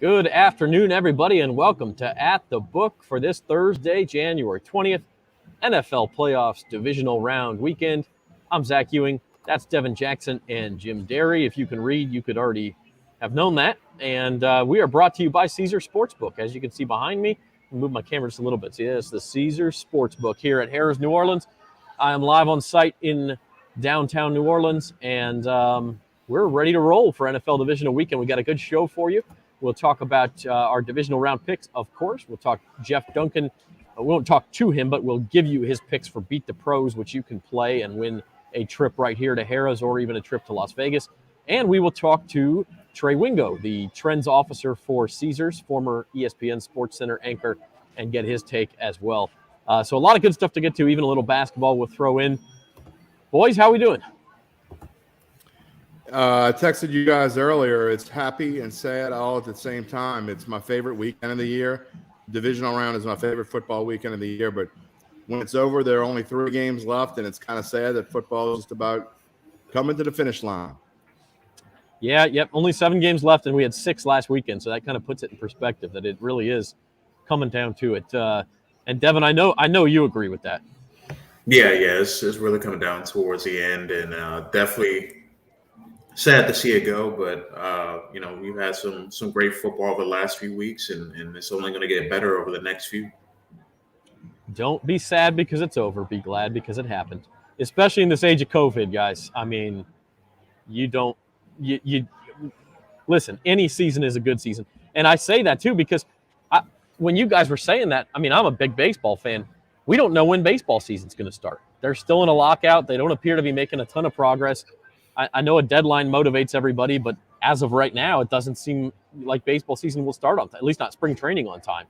Good afternoon, everybody, and welcome to At the Book for this Thursday, January 20th, NFL Playoffs Divisional Round weekend. I'm Zach Ewing. That's Devin Jackson and Jim Derry. If you can read, you could already have known that. And we are brought to you by Caesars Sportsbook. As you can see behind me, I'll move my camera just a little bit. See, it's the Caesars Sportsbook here at Harrah's, New Orleans. I am live on site in downtown New Orleans, and we're ready to roll for NFL Divisional Weekend. We got a good show for you. We'll talk about our divisional round picks, of course. We'll talk Jeff Duncan. We won't talk to him, but we'll give you his picks for Beat the Pros, which you can play and win a trip right here to Harrah's or even a trip to Las Vegas. And we will talk to Trey Wingo, the Trends Officer for Caesars, former ESPN Sports Center anchor, and get his take as well. So a lot of good stuff to get to, even a little basketball we'll throw in. Boys, how we doing? I texted you guys earlier. It's happy and sad all at the same time. It's my favorite weekend of the year. Divisional round is my favorite football weekend of the year. But when it's over, there are only 3 games left, and it's kind of sad that football is just about coming to the finish line. Yeah, yep. Only 7 games left, and we had 6 last weekend, so that kind of puts it in perspective that it really is coming down to it. And Devin, I know you agree with that. Yeah, it's really coming down towards the end, and definitely sad to see it go. But we've had some great football over the last few weeks, and it's only going to get better over the next few. Don't be sad because it's over. Be glad because it happened. Especially in this age of COVID, guys. I mean, you listen, any season is a good season. And I say that too because when you guys were saying that, I mean, I'm a big baseball fan. We don't know when baseball season's going to start. They're still in a lockout. They don't appear to be making a ton of progress. I know a deadline motivates everybody, but as of right now, it doesn't seem like baseball season will start on time, at least not spring training on time.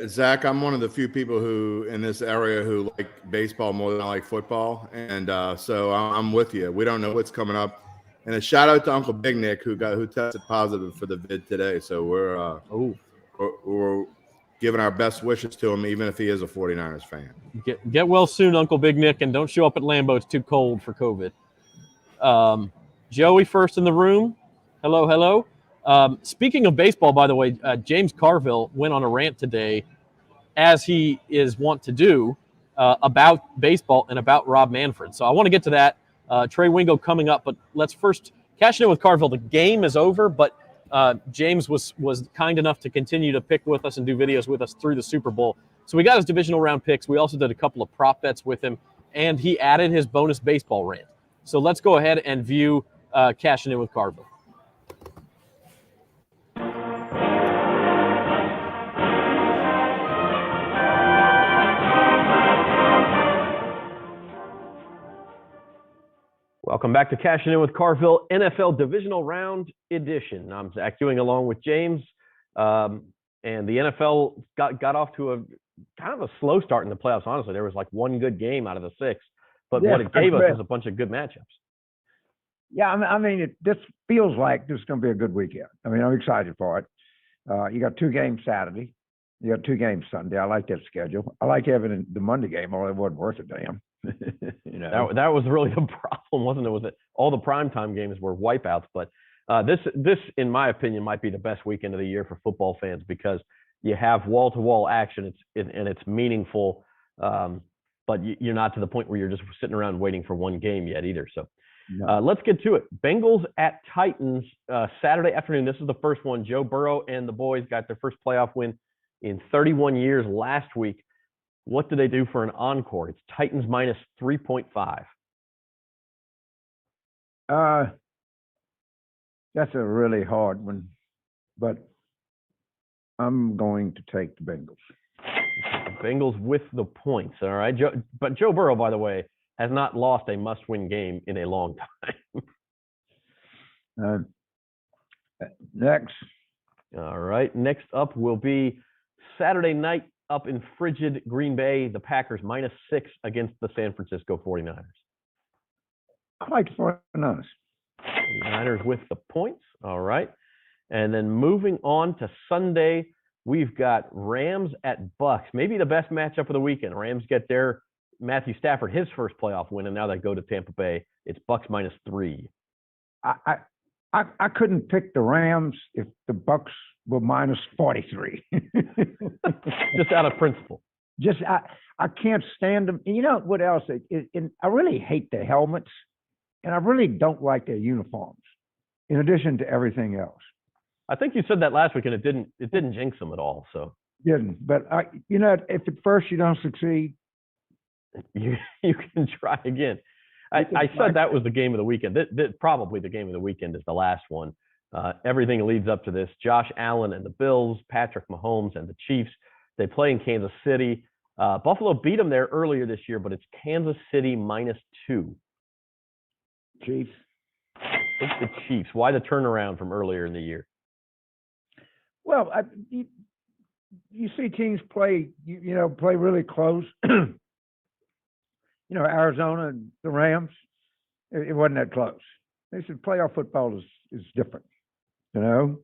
Zach, I'm one of the few people who in this area who like baseball more than I like football, and so I'm with you. We don't know what's coming up, and a shout out to Uncle Big Nick who tested positive for the vid today. So we're giving our best wishes to him, even if he is a 49ers fan. Get well soon, Uncle Big Nick, and don't show up at Lambeau. It's too cold for COVID. Joey first in the room. Hello. Speaking of baseball, by the way, James Carville went on a rant today, as he is wont to do, about baseball and about Rob Manfred. So I want to get to that. Trey Wingo coming up, but let's first cash in with Carville. The game is over, but James was kind enough to continue to pick with us and do videos with us through the Super Bowl. So we got his divisional round picks. We also did a couple of prop bets with him, and he added his bonus baseball rant. So let's go ahead and view cashing in with Carville. Welcome back to Cashing In with Carville, NFL Divisional Round Edition. I'm Zach Ewing along with James. And the NFL got off to a kind of a slow start in the playoffs, honestly. There was like 1 good game out of the 6. But what it gave us was a bunch of good matchups. Yeah, I mean, this feels like this is going to be a good weekend. I mean, I'm excited for it. You got 2 games Saturday. You got 2 games Sunday. I like that schedule. I like having the Monday game, although it wasn't worth a damn. That was really the problem, wasn't it? Was that all the primetime games were wipeouts. But this, in my opinion, might be the best weekend of the year for football fans because you have wall-to-wall action, and it's meaningful. But you're not to the point where you're just sitting around waiting for 1 game yet either. So let's get to it. Bengals at Titans Saturday afternoon. This is the first one. Joe Burrow and the boys got their first playoff win in 31 years last week. What do they do for an encore? It's Titans minus 3.5. That's a really hard one, but I'm going to take the Bengals. Bengals with the points, all right. But Joe Burrow, by the way, has not lost a must-win game in a long time. Next. All right. Next up will be Saturday night up in frigid Green Bay. The Packers minus 6 against the San Francisco 49ers. I like the 49ers. 49ers with the points. All right. And then moving on to Sunday, we've got Rams at Bucks. Maybe the best matchup of the weekend. Rams get their Matthew Stafford his first playoff win, and now they go to Tampa Bay. It's Bucks minus 3. I couldn't pick the Rams if the Bucks were minus 43. Just out of principle. Just I can't stand them. And you know what else? And I really hate the helmets, and I really don't like their uniforms. In addition to everything else. I think you said that last week, and it didn't jinx them at all. So didn't. But if at first you don't succeed, you can try again. I said that was the game of the weekend. Probably the game of the weekend is the last one. Everything leads up to this. Josh Allen and the Bills, Patrick Mahomes and the Chiefs. They play in Kansas City. Buffalo beat them there earlier this year, but it's Kansas City -2. Chiefs. It's the Chiefs. Why the turnaround from earlier in the year? Well, you see teams play really close. Arizona and the Rams, it wasn't that close. They said playoff football is different, and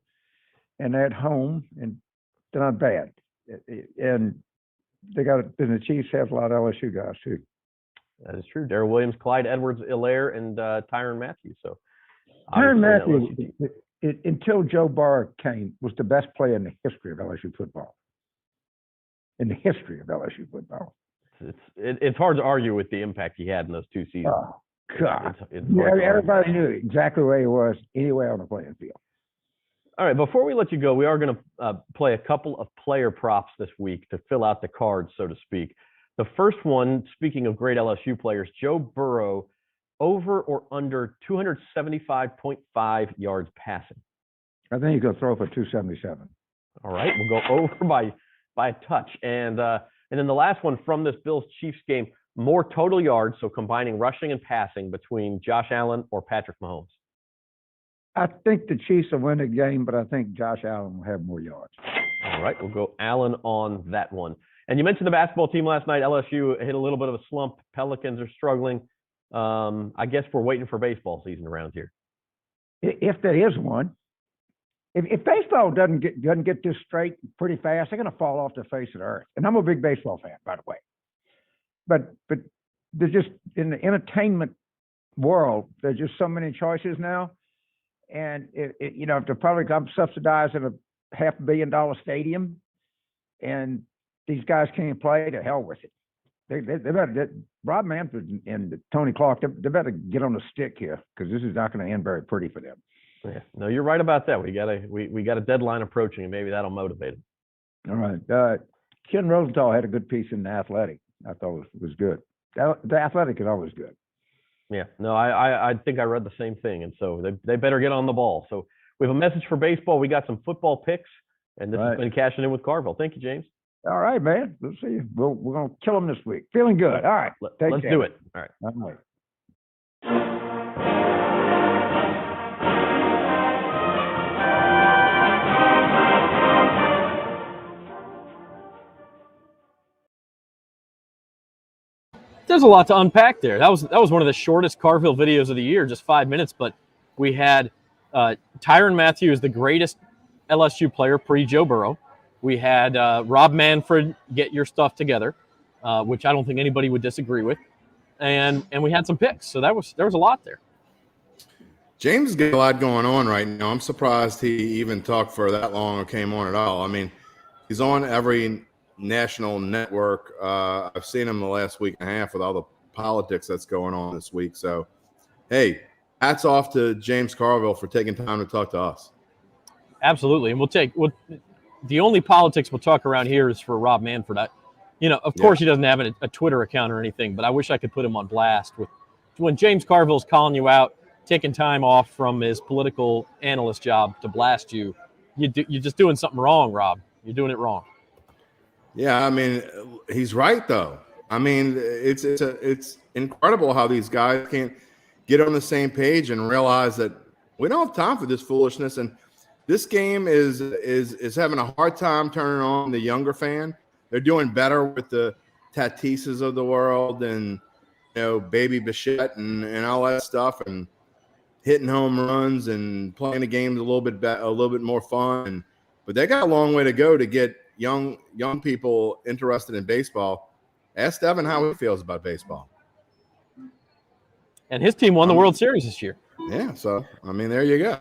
they're at home and they're not bad. And the Chiefs have a lot of LSU guys too. That is true. Darrell Williams, Clyde Edwards-Helaire, and Tyrann Mathieu. So Tyrann Mathieu, until Joe Burrow came, was the best player in the history of LSU football. In the history of LSU football. It's hard to argue with the impact he had in those 2 seasons. Oh, God. Everybody knew exactly where he was anywhere on the playing field. All right, before we let you go, we are going to play a couple of player props this week to fill out the cards, so to speak. The first one, speaking of great LSU players, Joe Burrow, over or under 275.5 yards passing. I think he's going to throw for 277. All right, we'll go over by a touch. And then the last one from this Bills-Chiefs game, more total yards, so combining rushing and passing between Josh Allen or Patrick Mahomes. I think the Chiefs will win the game, but I think Josh Allen will have more yards. All right, we'll go Allen on that one. And you mentioned the basketball team last night. LSU hit a little bit of a slump. Pelicans are struggling. I guess we're waiting for baseball season around here. If there is one. If baseball doesn't get this straight pretty fast, they're going to fall off the face of the earth. And I'm a big baseball fan, by the way. But there's just, in the entertainment world, there's just so many choices now. And if the public, I'm subsidizing a $500 million stadium, and these guys can't play, to hell with it. They better, Rob Manfred and Tony Clark, they better get on the stick here, because this is not going to end very pretty for them. Yeah, no, you're right about that. We got a deadline approaching, and maybe that'll motivate him. All right. Ken Rosenthal had a good piece in The Athletic. I thought it was good. The Athletic is always good. Yeah, no, I think I read the same thing, and so they better get on the ball. So we have a message for baseball. We got some football picks, and this has been Cashing In with Carville. Thank you, James. All right, man. We'll see you. We're going to kill them this week. Feeling good. All right. Let's do it. All right. All right. There's a lot to unpack there. That was one of the shortest Carville videos of the year, just 5 minutes. But we had Tyrann Mathieu is the greatest LSU player pre-Joe Burrow. We had Rob Manfred get your stuff together, which I don't think anybody would disagree with, and we had some picks. So there was a lot there. James has got a lot going on right now. I'm surprised he even talked for that long or came on at all. I mean, he's on every national network. I've seen him the last week and a half with all the politics that's going on this week. So, hey, hats off to James Carville for taking time to talk to us. Absolutely, and the only politics we'll talk around here is for Rob Manfred. Of course he doesn't have a Twitter account or anything, but I wish I could put him on blast with when James Carville's calling you out, taking time off from his political analyst job to blast you. You're just doing something wrong, Rob. You're doing it wrong. Yeah, I mean, he's right though. I mean, it's incredible how these guys can't get on the same page and realize that we don't have time for this foolishness. And this game is having a hard time turning on the younger fan. They're doing better with the Tatises of the world and Baby Bichette and all that stuff, and hitting home runs and playing the games a little bit more fun. But they got a long way to go to get young people interested in baseball. Ask Devin how he feels about baseball. And his team won the World Series this year. Yeah, so I mean, there you go.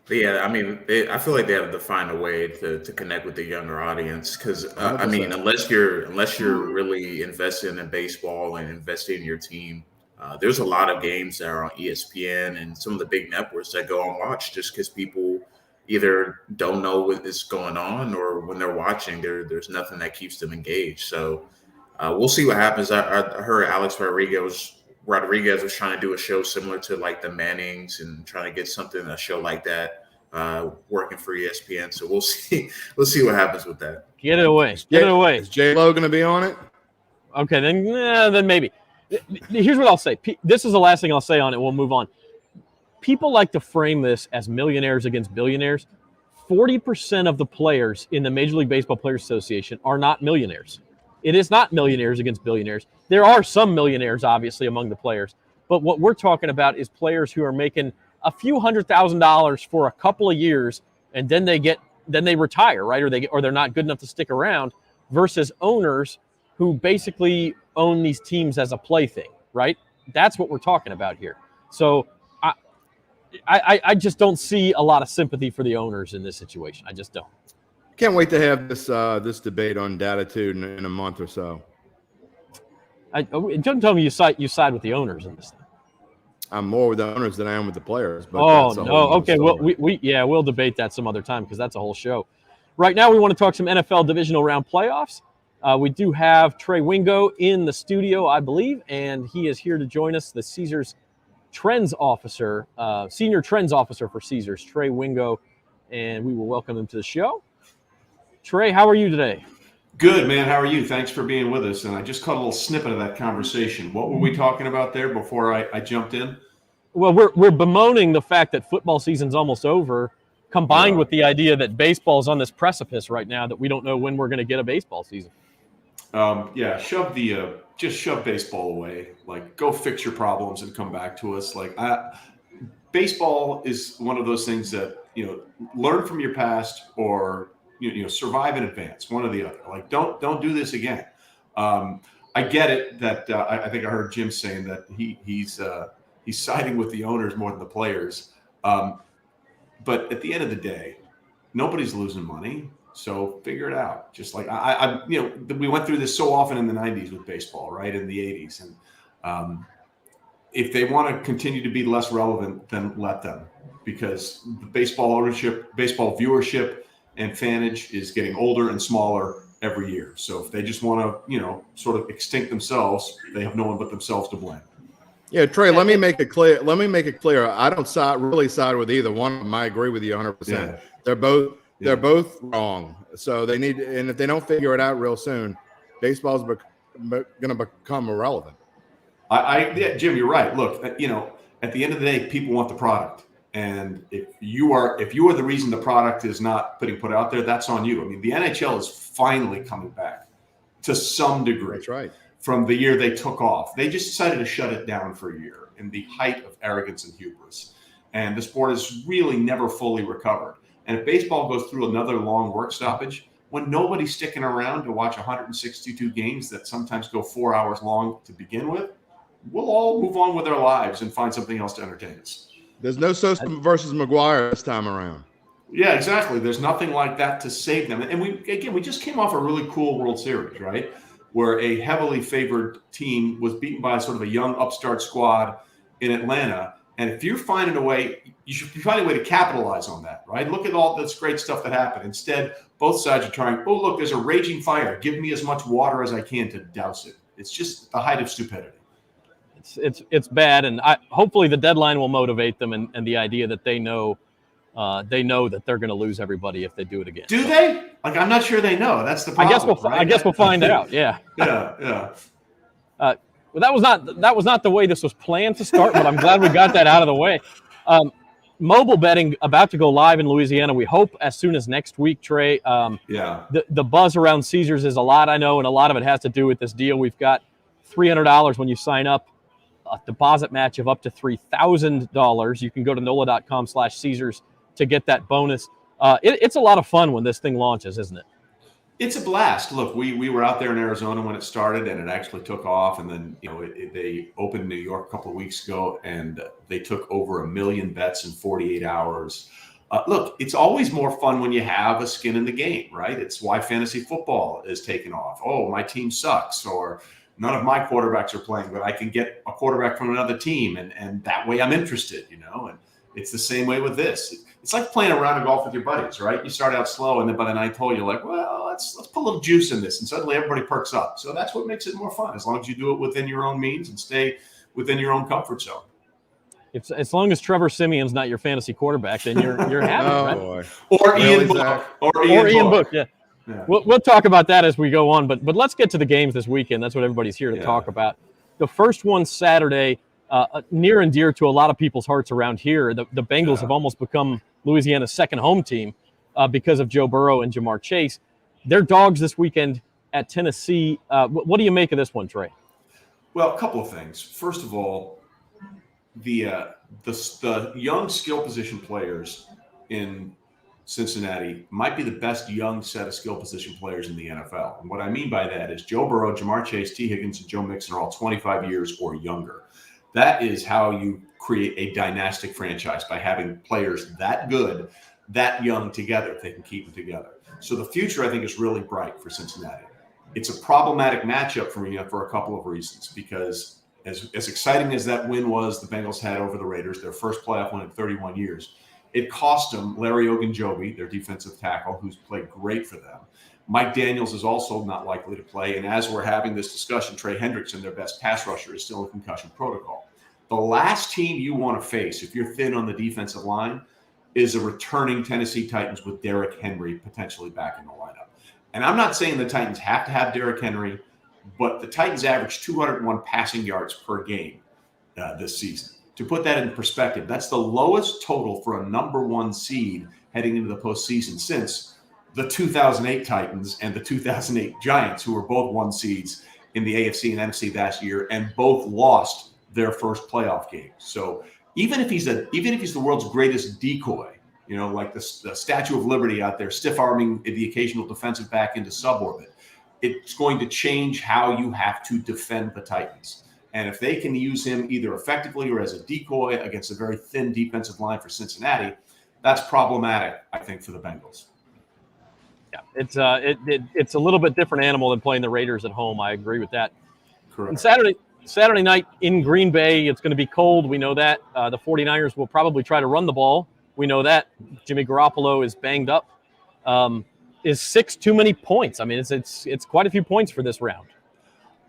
But yeah, I mean, I feel like they have to find a way to connect with the younger audience because I mean, 100%. unless you're really invested in baseball and investing in your team, there's a lot of games that are on ESPN and some of the big networks that go and watch just because people either don't know what is going on or when they're watching, there's nothing that keeps them engaged. So we'll see what happens. I heard Alex Rodriguez was trying to do a show similar to like the Mannings and trying to get a show like that working for ESPN. So we'll see. We'll see what happens with that. Get it away. Get it away. Is J-Lo going to be on it? Okay, then maybe. Here's what I'll say. This is the last thing I'll say on it. We'll move on. People like to frame this as millionaires against billionaires. 40% of the players in the Major League Baseball Players Association are not millionaires. It is not millionaires against billionaires. There are some millionaires, obviously, among the players. But what we're talking about is players who are making a few $100,000 for a couple of years, and then they retire, right? Or they're not good enough to stick around, versus owners who basically own these teams as a plaything, right? That's what we're talking about here. So I just don't see a lot of sympathy for the owners in this situation. I just don't. Can't wait to have this debate on Datitude in a month or so. Don't tell me you side with the owners in this thing. I'm more with the owners than I am with the players. But no. Okay, well, we'll debate that some other time because that's a whole show. Right now, we want to talk some NFL Divisional Round playoffs. We do have Trey Wingo in the studio, I believe, and he is here to join us, the Caesars Trends Officer, Senior Trends Officer for Caesars, Trey Wingo, and we will welcome him to the show. Trey, how are you today? Good, man. How are you? Thanks for being with us. And I just caught a little snippet of that conversation. What were we talking about there before I jumped in? Well, we're bemoaning the fact that football season's almost over, combined with the idea that baseball's on this precipice right now that we don't know when we're going to get a baseball season. Just shove baseball away. Like, go fix your problems and come back to us. Like, baseball is one of those things that, learn from your past or survive in advance, one or the other. Like, don't do this again. I get it that I think I heard Jim saying that he's siding with the owners more than the players. But at the end of the day, nobody's losing money. So figure it out. Just like we went through this so often in the 90s with baseball, right? In the 80s. And if they want to continue to be less relevant, then let them, because the baseball ownership, baseball viewership, and fanage is getting older and smaller every year. So if they just want to, sort of extinct themselves, they have no one but themselves to blame. Yeah, Trey, let me make it clear. I don't really side with either one of them. I agree with you 100%. Yeah. They're both wrong. So they need, and if they don't figure it out real soon, baseball's going to become irrelevant. Jim, you're right. Look, at the end of the day, people want the product. And if you are the reason the product is not put out there, that's on you. I mean, the NHL is finally coming back to some degree. That's right. From the year they took off. They just decided to shut it down for a year in the height of arrogance and hubris. And the sport has really never fully recovered. And if baseball goes through another long work stoppage, when nobody's sticking around to watch 162 games that sometimes go 4 hours long to begin with, we'll all move on with our lives and find something else to entertain us. There's no Sosa versus McGuire this time around. Yeah, exactly. There's nothing like that to save them. And we just came off a really cool World Series, right? Where a heavily favored team was beaten by sort of a young upstart squad in Atlanta. And if you're finding a way, you should be finding a way to capitalize on that, right? Look at all this great stuff that happened. Instead, both sides are trying, oh, look, there's a raging fire. Give me as much water as I can to douse it. It's just the height of stupidity. It's bad, and hopefully the deadline will motivate them, and the idea that they know that they're going to lose everybody if they do it again. Do they? Like, I'm not sure they know. That's the problem. I guess we'll find out. Yeah. Yeah. Well, that was not the way this was planned to start, but I'm glad we got that out of the way. Mobile betting about to go live in Louisiana. We hope as soon as next week, Trey. The buzz around Caesars is a lot, I know, and a lot of it has to do with this deal. We've got $300 when you sign up. A deposit match of up to $3,000. You can go to NOLA.com/Caesars to get that bonus. It's a lot of fun when this thing launches, isn't it? It's a blast. Look, we were out there in Arizona when it started, and it actually took off. And then they opened New York a couple of weeks ago, and they took over 1 million bets in 48 hours. Look, it's always more fun when you have a skin in the game, right? It's why fantasy football is taking off. Oh, my team sucks, or none of my quarterbacks are playing, but I can get a quarterback from another team, and that way I'm interested, And it's the same way with this. It's like playing a round of golf with your buddies, right? You start out slow, and then by the ninth hole, you're like, well, let's put a little juice in this, and suddenly everybody perks up. So that's what makes it more fun, as long as you do it within your own means and stay within your own comfort zone. As long as Trevor Simeon's not your fantasy quarterback, then you're happy, right? Boy. Or Really, Ian Book. Zach? Or Ian Book, yeah. Yeah. We'll talk about that as we go on, but let's get to the games this weekend. That's what everybody's here to talk about. The first one Saturday, near and dear to a lot of people's hearts around here. The Bengals have almost become Louisiana's second home team because of Joe Burrow and Jamar Chase. They're dogs this weekend at Tennessee. What do you make of this one, Trey? Well, a couple of things. First of all, the young skill position players in Cincinnati might be the best young set of skill position players in the NFL. And what I mean by that is Joe Burrow, Jamar Chase, T. Higgins, and Joe Mixon are all 25 years or younger. That is how you create a dynastic franchise, by having players that good, that young together, if they can keep them together. So the future, I think, is really bright for Cincinnati. It's a problematic matchup for me for a couple of reasons, because as exciting as that win was the Bengals had over the Raiders, their first playoff win in 31 years, it cost them Larry Ogunjobi, their defensive tackle, who's played great for them. Mike Daniels is also not likely to play. And as we're having this discussion, Trey Hendrickson, their best pass rusher, is still in concussion protocol. The last team you want to face, if you're thin on the defensive line, is a returning Tennessee Titans with Derrick Henry potentially back in the lineup. And I'm not saying the Titans have to have Derrick Henry, but the Titans average 201 passing yards per game this season. To put that in perspective, that's the lowest total for a number one seed heading into the postseason since the 2008 Titans and the 2008 Giants, who were both one seeds in the AFC and NFC that year, and both lost their first playoff game. So even if he's the world's greatest decoy, like the Statue of Liberty out there, stiff arming the occasional defensive back into suborbit, it's going to change how you have to defend the Titans. And if they can use him either effectively or as a decoy against a very thin defensive line for Cincinnati, that's problematic, I think, for the Bengals. Yeah, it's a little bit different animal than playing the Raiders at home. I agree with that. Correct. And Saturday night in Green Bay, it's going to be cold. We know that. The 49ers will probably try to run the ball. We know that. Jimmy Garoppolo is banged up. Is 6 too many points? I mean, it's quite a few points for this round.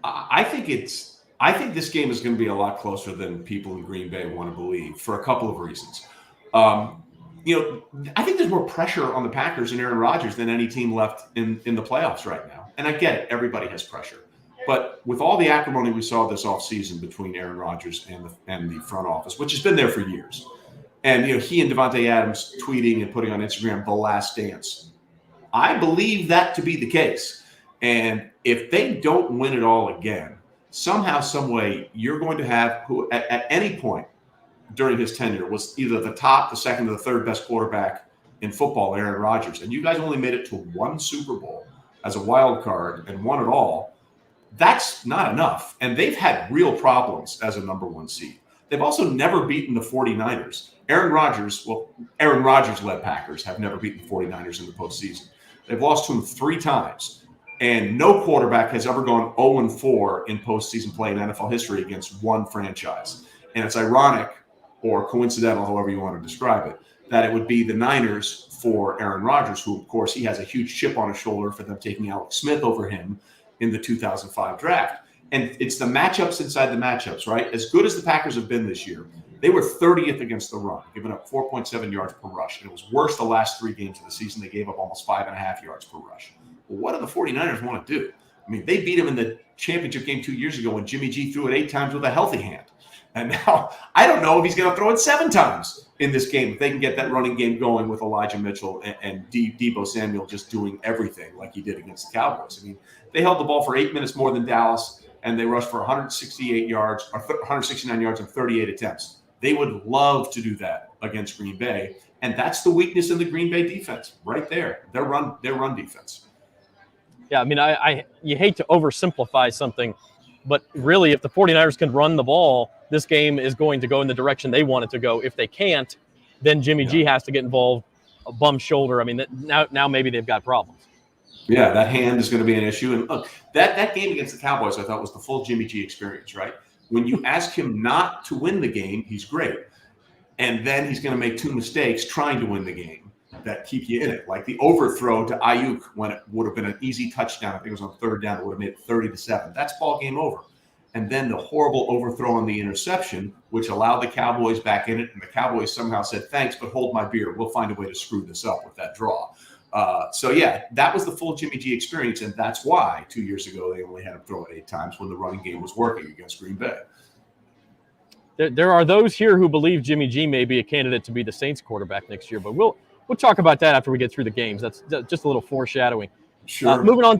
I think this game is going to be a lot closer than people in Green Bay want to believe for a couple of reasons. I think there's more pressure on the Packers and Aaron Rodgers than any team left in the playoffs right now. And I get it. Everybody has pressure. But with all the acrimony we saw this offseason between Aaron Rodgers and the front office, which has been there for years, and he and Devontae Adams tweeting and putting on Instagram the last dance, I believe that to be the case. And if they don't win it all again, somehow, some way, you're going to have who at any point during his tenure was either the top, the second, or the third best quarterback in football, Aaron Rodgers. And you guys only made it to one Super Bowl as a wild card and won it all. That's not enough. And they've had real problems as a number one seed. They've also never beaten the 49ers. Aaron Rodgers-led Packers have never beaten the 49ers in the postseason. They've lost to them 3 times. And no quarterback has ever gone 0-4 in postseason play in NFL history against one franchise. And it's ironic, or coincidental, however you want to describe it, that it would be the Niners for Aaron Rodgers, who, of course, he has a huge chip on his shoulder for them taking Alex Smith over him in the 2005 draft. And it's the matchups inside the matchups, right? As good as the Packers have been this year, they were 30th against the run, giving up 4.7 yards per rush. And it was worse the last 3 games of the season. They gave up almost 5.5 yards per rush. Well, what do the 49ers want to do? I mean, they beat him in the championship game 2 years ago when Jimmy G threw it 8 times with a healthy hand. And now I don't know if he's going to throw it 7 times in this game. If they can get that running game going with Elijah Mitchell and Deebo Samuel just doing everything like he did against the Cowboys. I mean, they held the ball for 8 minutes more than Dallas, and they rushed for 169 yards on 38 attempts. They would love to do that against Green Bay, and that's the weakness in the Green Bay defense right there. Their run defense. Yeah, I mean, you hate to oversimplify something, but really, if the 49ers can run the ball, this game is going to go in the direction they want it to go. If they can't, then Jimmy G has to get involved, a bum shoulder. I mean, now maybe they've got problems. Yeah, that hand is going to be an issue. And look, that game against the Cowboys, I thought, was the full Jimmy G experience, right? When you ask him not to win the game, he's great. And then he's going to make 2 mistakes trying to win the game that keep you in it. Like the overthrow to Ayuk when it would have been an easy touchdown. I think it was on 3rd down. It would have made it 30-7. That's ball game over. And then the horrible overthrow on the interception, which allowed the Cowboys back in it. And the Cowboys somehow said, thanks, but hold my beer. We'll find a way to screw this up with that draw. So, yeah, that was the full Jimmy G experience. And that's why 2 years ago they only had him throw it 8 times when the running game was working against Green Bay. There are those here who believe Jimmy G may be a candidate to be the Saints quarterback next year, but we'll talk about that after we get through the games. That's just a little foreshadowing. Sure. Moving on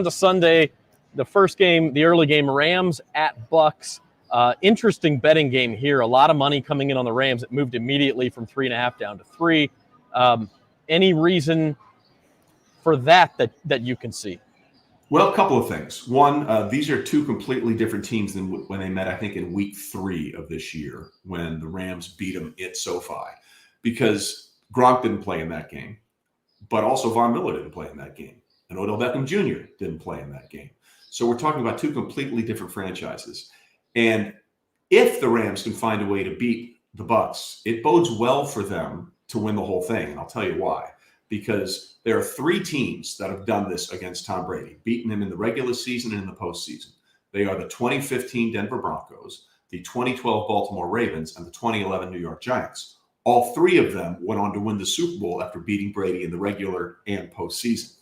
to Sunday, the first game, the early game, Rams at Bucks. Interesting betting game here. A lot of money coming in on the Rams. It moved immediately from 3.5 down to 3. Any reason for that you can see? Well, a couple of things. One, these are 2 completely different teams than when they met, I think, in week 3 of this year when the Rams beat them at SoFi, because Gronk didn't play in that game, but also Von Miller didn't play in that game, and Odell Beckham Jr. didn't play in that game. So we're talking about 2 completely different franchises. And if the Rams can find a way to beat the Bucks, it bodes well for them to win the whole thing, and I'll tell you why. Because there are 3 teams that have done this against Tom Brady, beaten him in the regular season and in the postseason. They are the 2015 Denver Broncos, the 2012 Baltimore Ravens, and the 2011 New York Giants. All 3 of them went on to win the Super Bowl after beating Brady in the regular and postseason.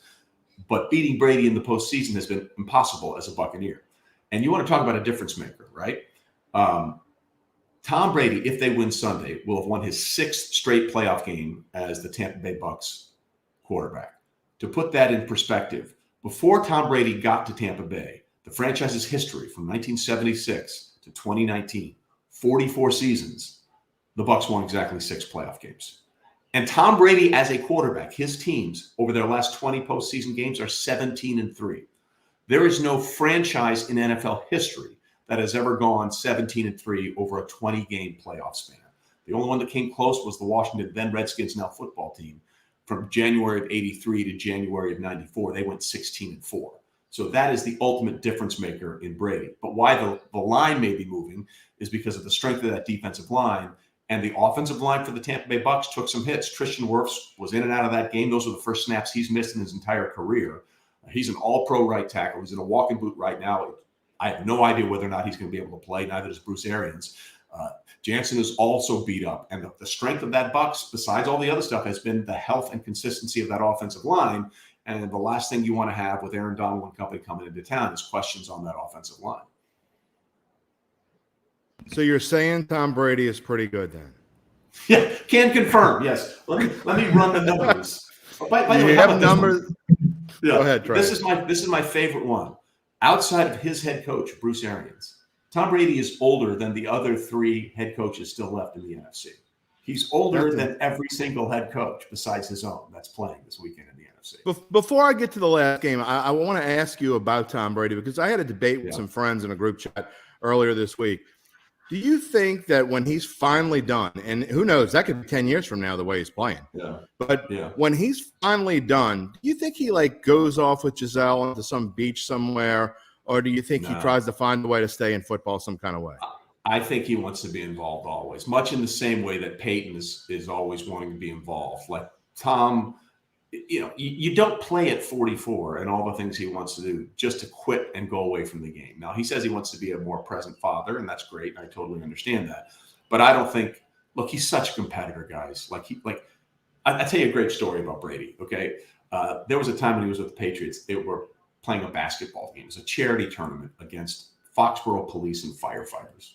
But beating Brady in the postseason has been impossible as a Buccaneer. And you want to talk about a difference maker, right? Tom Brady, if they win Sunday, will have won his 6th straight playoff game as the Tampa Bay Bucks quarterback. To put that in perspective, before Tom Brady got to Tampa Bay, the franchise's history from 1976 to 2019, 44 seasons, the Bucks won exactly 6 playoff games. And Tom Brady as a quarterback, his teams over their last 20 postseason games are 17-3. There is no franchise in NFL history that has ever gone 17-3 over a 20-game playoff span. The only one that came close was the Washington, then Redskins, now football team. From January of 83 to January of 94, they went 16-4. So that is the ultimate difference maker in Brady. But why the line may be moving is because of the strength of that defensive line, and the offensive line for the Tampa Bay Bucks took some hits. Tristan Wirfs was in and out of that game. Those were the first snaps he's missed in his entire career. He's an all-pro right tackle. He's in a walking boot right now. I have no idea whether or not he's going to be able to play. Neither does Bruce Arians. Jansen is also beat up. And the strength of that Bucks, besides all the other stuff, has been the health and consistency of that offensive line. And the last thing you want to have with Aaron Donald and company coming into town is questions on that offensive line. So you're saying Tom Brady is pretty good then? Yeah, can confirm. Yes. Let me run the numbers. By the way, have numbers? Yeah, go ahead, Trey. This is my favorite one. Outside of his head coach, Bruce Arians, Tom Brady is older than the other 3 head coaches still left in the NFC. He's older than every single head coach besides his own that's playing this weekend in the NFC. Before I get to the last game, I want to ask you about Tom Brady, because I had a debate with some friends in a group chat earlier this week. Do you think that when he's finally done, and who knows, that could be 10 years from now the way he's playing. Yeah. But when he's finally done, do you think he goes off with Giselle onto some beach somewhere, or do you think he tries to find a way to stay in football some kind of way? I think he wants to be involved always, much in the same way that Peyton is always wanting to be involved. Like Tom, you don't play at 44 and all the things he wants to do just to quit and go away from the game. Now, he says he wants to be a more present father, and that's great. And I totally understand that. But I don't think, look, he's such a competitor, guys. I tell you a great story about Brady, okay? There was a time when he was with the Patriots. They were playing a basketball game. It was a charity tournament against Foxborough police and firefighters.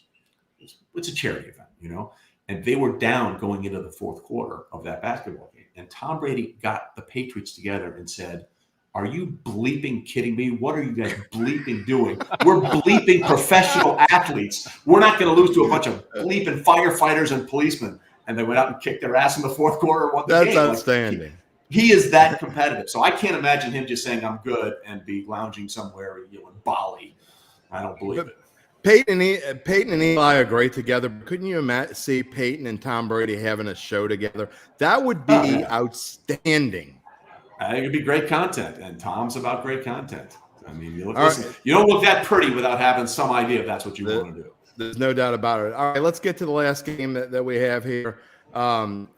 It's a charity event, and they were down going into the 4th quarter of that basketball game. And Tom Brady got the Patriots together and said, "Are you bleeping kidding me? What are you guys bleeping doing? We're bleeping professional athletes. We're not going to lose to a bunch of bleeping firefighters and policemen." And they went out and kicked their ass in the 4th quarter. That's outstanding. he is that competitive. So I can't imagine him just saying I'm good and be lounging somewhere, in Bali. I don't believe it. Peyton and Eli are great together. But couldn't you see Peyton and Tom Brady having a show together? That would be outstanding. I think it'd be great content, and Tom's about great content. I mean, you don't look that pretty without having some idea if that's what you want to do. There's no doubt about it. All right, let's get to the last game that we have here. And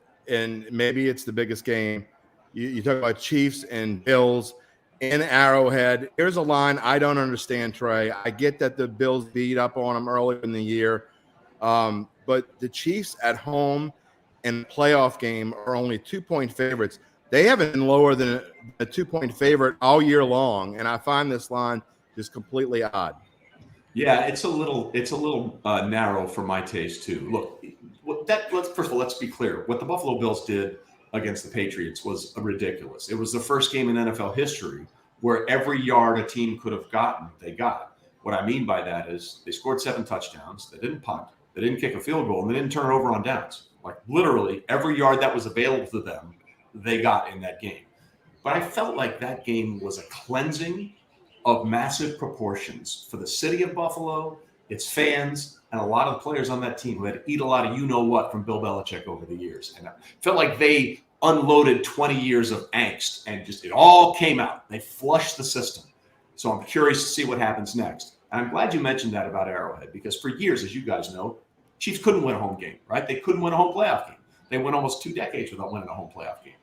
maybe it's the biggest game. You talk about Chiefs and Bills in Arrowhead. Here's a line I don't understand, Trey. I get that the Bills beat up on them earlier in the year. But the Chiefs at home in the playoff game are only 2-point favorites. They haven't been lower than a 2-point favorite all year long. And I find this line just completely odd. Yeah, it's a little narrow for my taste too. Look, first of all, let's be clear. What the Buffalo Bills did against the Patriots was ridiculous. It was the first game in NFL history where every yard a team could have gotten, they got. What I mean by that is they scored 7 touchdowns. They didn't punt. They didn't kick a field goal, and they didn't turn it over on downs. Like literally every yard that was available to them, they got in that game. But I felt like that game was a cleansing of massive proportions for the city of Buffalo, its fans, and a lot of the players on that team who had to eat a lot of you-know-what from Bill Belichick over the years. And I felt like they unloaded 20 years of angst and just it all came out. They flushed the system. So I'm curious to see what happens next. And I'm glad you mentioned that about Arrowhead because for years, as you guys know, Chiefs couldn't win a home game, right? They couldn't win a home playoff game. They went almost 2 decades without winning a home playoff game.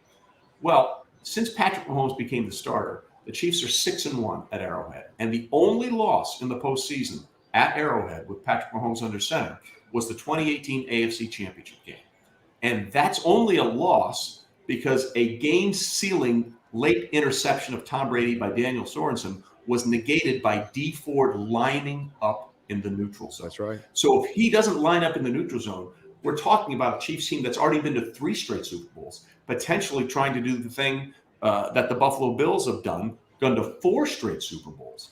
Well, since Patrick Mahomes became the starter, the Chiefs are 6-1 at Arrowhead. And the only loss in the postseason at Arrowhead with Patrick Mahomes under center was the 2018 AFC Championship game. And that's only a loss because a game-sealing late interception of Tom Brady by Daniel Sorensen was negated by Dee Ford lining up in the neutral zone. That's right. So if he doesn't line up in the neutral zone, we're talking about a Chiefs team that's already been to 3 straight Super Bowls, potentially trying to do the thing that the Buffalo Bills have gone to 4 straight Super Bowls.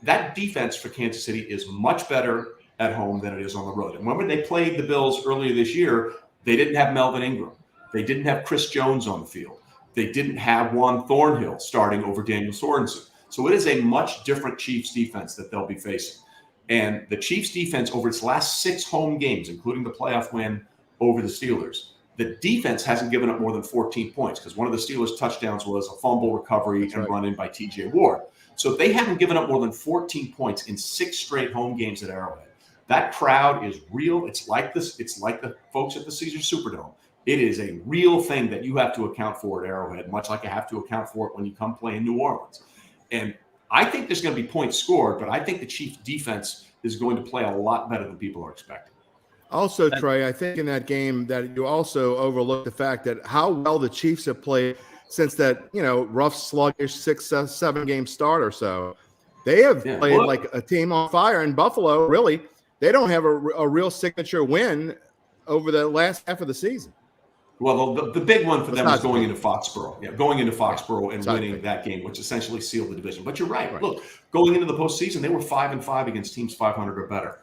That defense for Kansas City is much better at home than it is on the road. And when they played the Bills earlier this year, they didn't have Melvin Ingram. They didn't have Chris Jones on the field. They didn't have Juan Thornhill starting over Daniel Sorensen. So it is a much different Chiefs defense that they'll be facing. And the Chiefs defense over its last 6 home games, including the playoff win over the Steelers, the defense hasn't given up more than 14 points because one of the Steelers' touchdowns was a fumble recovery run in by T.J. Ward. So they haven't given up more than 14 points in 6 straight home games at Arrowhead. That crowd is real. It's like this. It's like the folks at the Caesars Superdome. It is a real thing that you have to account for at Arrowhead, much like you have to account for it when you come play in New Orleans. And I think there's going to be points scored, but I think the Chiefs defense is going to play a lot better than people are expecting. Also, Trey, I think in that game that you also overlooked the fact that how well the Chiefs have played since that, rough, sluggish 6-7 game start or so. They have played like a team on fire. In Buffalo, really, they don't have a real signature win over the last half of the season. Well, the big one for them was going into Foxborough. Yeah, going into Foxborough and winning that game, which essentially sealed the division. But you're right. Look, going into the postseason, they were 5-5 against teams 500 or better.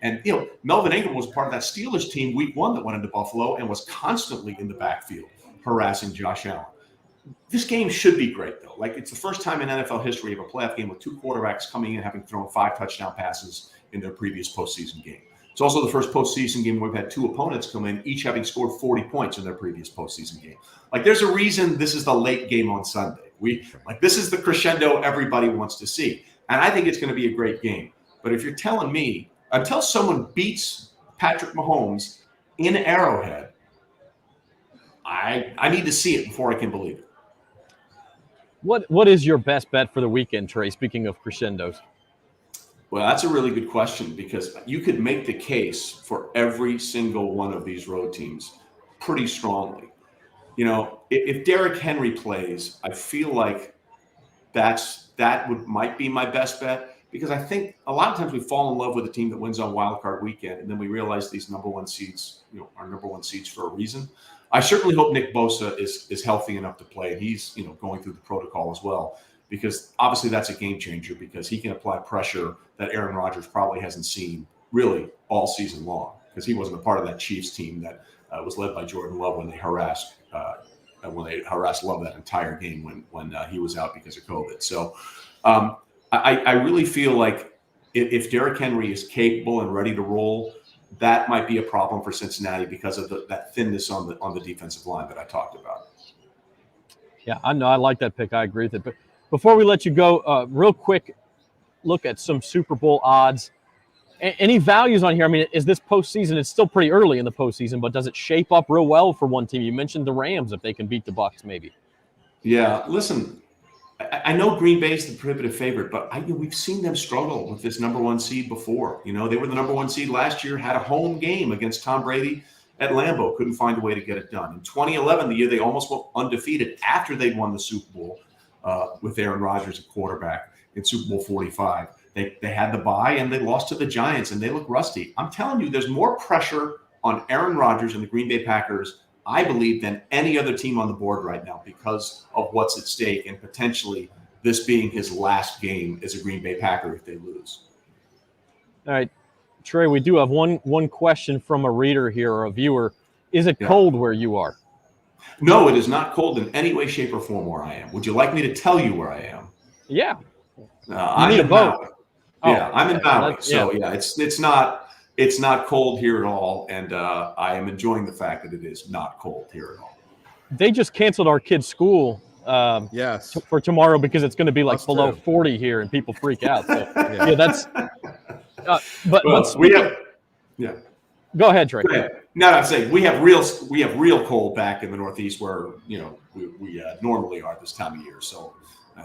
And Melvin Ingram was part of that Steelers team week 1 that went into Buffalo and was constantly in the backfield harassing Josh Allen. This game should be great, though. Like, it's the first time in NFL history of a playoff game with 2 quarterbacks coming in having thrown 5 touchdown passes in their previous postseason game. It's also the first postseason game where we've had 2 opponents come in, each having scored 40 points in their previous postseason game. Like, there's a reason this is the late game on Sunday. This is the crescendo everybody wants to see. And I think it's going to be a great game. But if you're telling me, until someone beats Patrick Mahomes in Arrowhead, I need to see it before I can believe it. What is your best bet for the weekend, Trey, speaking of crescendos? Well, that's a really good question because you could make the case for every single one of these road teams pretty strongly. If Derrick Henry plays, I feel like might be my best bet because I think a lot of times we fall in love with a team that wins on Wild Card weekend, and then we realize these number 1 seeds, are number 1 seeds for a reason. I certainly hope Nick Bosa is healthy enough to play, and he's going through the protocol as well. Because obviously that's a game changer because he can apply pressure that Aaron Rodgers probably hasn't seen really all season long because he wasn't a part of that Chiefs team that was led by Jordan Love when they harassed when they harassed Love that entire game when he was out because of COVID. So I really feel like if Derrick Henry is capable and ready to roll, that might be a problem for Cincinnati because of that thinness on the defensive line that I talked about. Yeah, I know. I like that pick. I agree with it. But before we let you go, real quick look at some Super Bowl odds. Any values on here? I mean, is this postseason? It's still pretty early in the postseason, but does it shape up real well for one team? You mentioned the Rams, if they can beat the Bucs, maybe. Yeah, listen, I know Green Bay is the prohibitive favorite, but we've seen them struggle with this number one seed before. They were the number one seed last year, had a home game against Tom Brady at Lambeau, couldn't find a way to get it done. In 2011, the year they almost went undefeated after they'd won the Super Bowl with Aaron Rodgers at quarterback in Super Bowl 45. They had the bye and they lost to the Giants and they look rusty. I'm telling you, there's more pressure on Aaron Rodgers and the Green Bay Packers, I believe, than any other team on the board right now because of what's at stake and potentially this being his last game as a Green Bay Packer if they lose. All right, Trey, we do have one question from a reader here or a viewer. Is it cold where you are? No, it is not cold in any way, shape, or form where I am. Would you like me to tell you where I am? Yeah. I'm in Maui. Yeah, I'm in Maui. So yeah, it's not cold here at all, and I am enjoying the fact that it is not cold here at all. They just canceled our kids' school for tomorrow because it's going to be like below 40 here, and people freak out. So that's. But we have. Yeah. Go ahead, Trey. Go ahead. No, I'm saying we have real cold back in the Northeast where we normally are this time of year. So.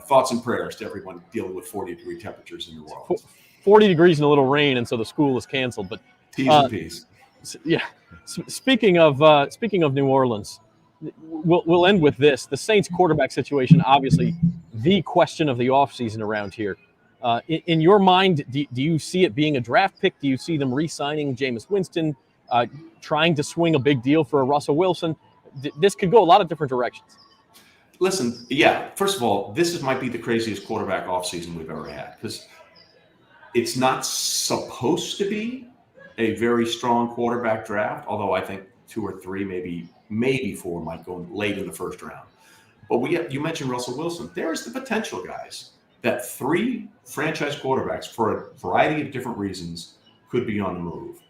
Thoughts and prayers to everyone dealing with 40-degree temperatures in the world. 40 degrees and a little rain, and so the school is canceled. But T's and P's. Yeah. Speaking of New Orleans, we'll end with this. The Saints quarterback situation, obviously, the question of the offseason around here. In your mind, do you see it being a draft pick? Do you see them re-signing Jameis Winston, trying to swing a big deal for a Russell Wilson? This could go a lot of different directions. Listen, first of all, this might be the craziest quarterback offseason we've ever had because it's not supposed to be a very strong quarterback draft, although I think 2 or 3, maybe 4 might go late in the first round. But you mentioned Russell Wilson. There's the potential, guys, that 3 franchise quarterbacks for a variety of different reasons could be on the move.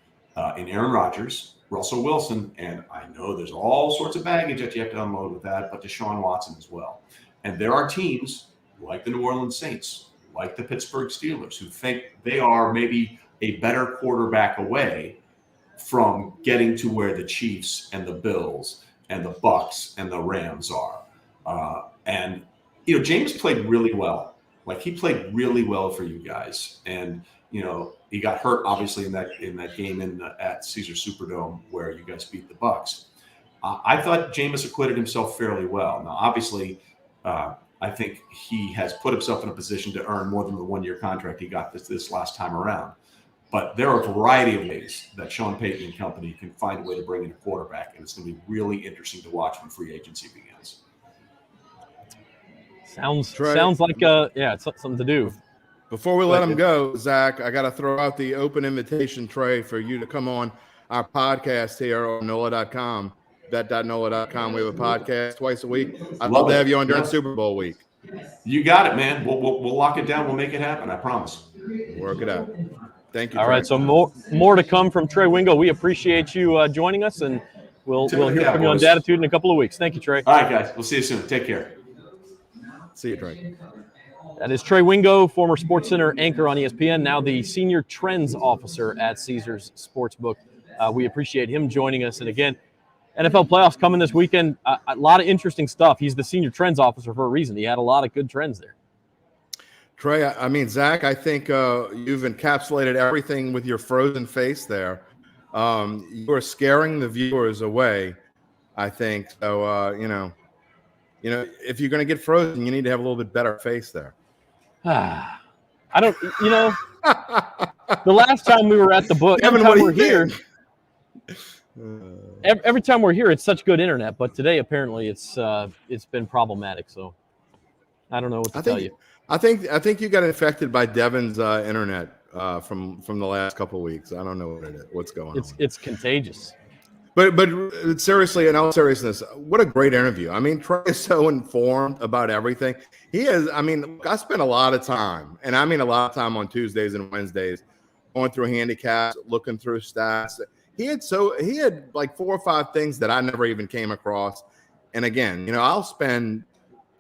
In Aaron Rodgers, Russell Wilson, and I know there's all sorts of baggage that you have to unload with that, but Deshaun Watson as well. And there are teams like the New Orleans Saints, like the Pittsburgh Steelers, who think they are maybe a better quarterback away from getting to where the Chiefs and the Bills and the Bucs and the Rams are. And James played really well. Like he played really well for you guys. And he got hurt obviously in that game at Caesars Superdome where you guys beat the Bucs. I thought Jameis acquitted himself fairly well. Now, obviously, I think he has put himself in a position to earn more than the 1-year contract he got this last time around. But there are a variety of ways that Sean Payton and company can find a way to bring in a quarterback, and it's going to be really interesting to watch when free agency begins. Sounds like it's something to do. Before we let him go, Zach, I got to throw out the open invitation, Trey, for you to come on our podcast here on NOLA.com, bet.NOLA.com. We have a podcast twice a week. I'd love to have you on during Super Bowl week. You got it, man. We'll lock it down. We'll make it happen. I promise. Work it out. Thank you. All right, so more to come from Trey Wingo. We appreciate you joining us, and we'll hear from you on Datitude in a couple of weeks. Thank you, Trey. All right, guys. We'll see you soon. Take care. See you, Trey. That is Trey Wingo, former SportsCenter anchor on ESPN, now the Senior Trends Officer at Caesars Sportsbook. We appreciate him joining us. And again, NFL playoffs coming this weekend. A lot of interesting stuff. He's the Senior Trends Officer for a reason. He had a lot of good trends there. Trey, I mean, Zach, I think you've encapsulated everything with your frozen face there. You are scaring the viewers away, I think. So, if you're going to get frozen, you need to have a little bit better face there. I don't, the last time we were at the book, every time we're here, every time we're here, it's such good internet. But today, apparently, it's been problematic. So I don't know what to tell you. I think you got infected by Devin's internet from the last couple of weeks. I don't know what's going on. It's contagious. But seriously, in all seriousness, what a great interview. I mean, Trey is so informed about everything. He is. I mean, I spent a lot of time, and I mean a lot of time on Tuesdays and Wednesdays, going through handicaps, looking through stats. He had like 4 or 5 things that I never even came across. And again, I'll spend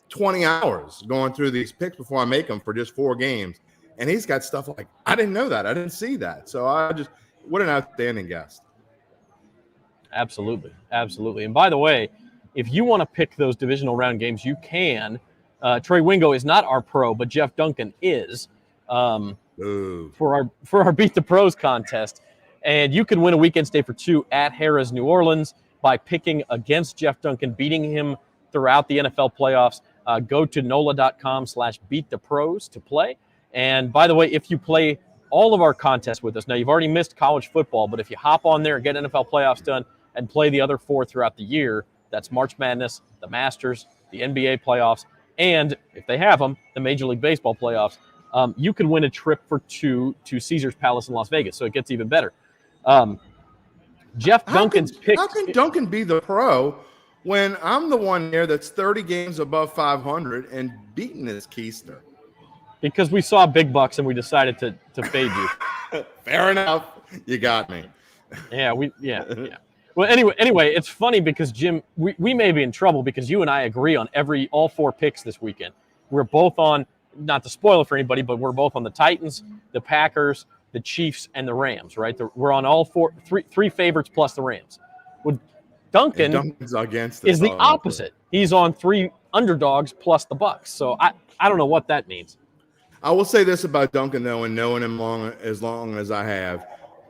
20 hours going through these picks before I make them for just 4 games. And he's got stuff like, I didn't know that. I didn't see that. So what an outstanding guest. Absolutely. Absolutely. And by the way, if you want to pick those divisional round games, you can. Trey Wingo is not our pro, but Jeff Duncan is for our Beat the Pros contest. And you can win a weekend stay for 2 at Harrah's New Orleans by picking against Jeff Duncan, beating him throughout the NFL playoffs. Go to NOLA.com/beatthepros to play. And by the way, if you play all of our contests with us, now you've already missed college football, but if you hop on there and get NFL playoffs done and play the other 4 throughout the year, that's March Madness, the Masters, the NBA playoffs, and if they have them, the Major League Baseball playoffs, you could win a trip for 2 to Caesars Palace in Las Vegas. So it gets even better. Jeff Duncan's pick. How can Duncan be the pro when I'm the one there that's 30 games above 500 and beating this Keister? Because we saw big bucks and we decided to fade you. Fair enough. You got me. Yeah. Well, anyway, it's funny because Jim, we may be in trouble because you and I agree on all 4 picks this weekend. We're both on, not to spoil it for anybody, but we're both on the Titans, the Packers, the Chiefs, and the Rams, right? We're on all 3 favorites plus the Rams. Well, Duncan's against is the opposite. He's on 3 underdogs plus the Bucks. So I don't know what that means. I will say this about Duncan, though, and knowing him long as I have,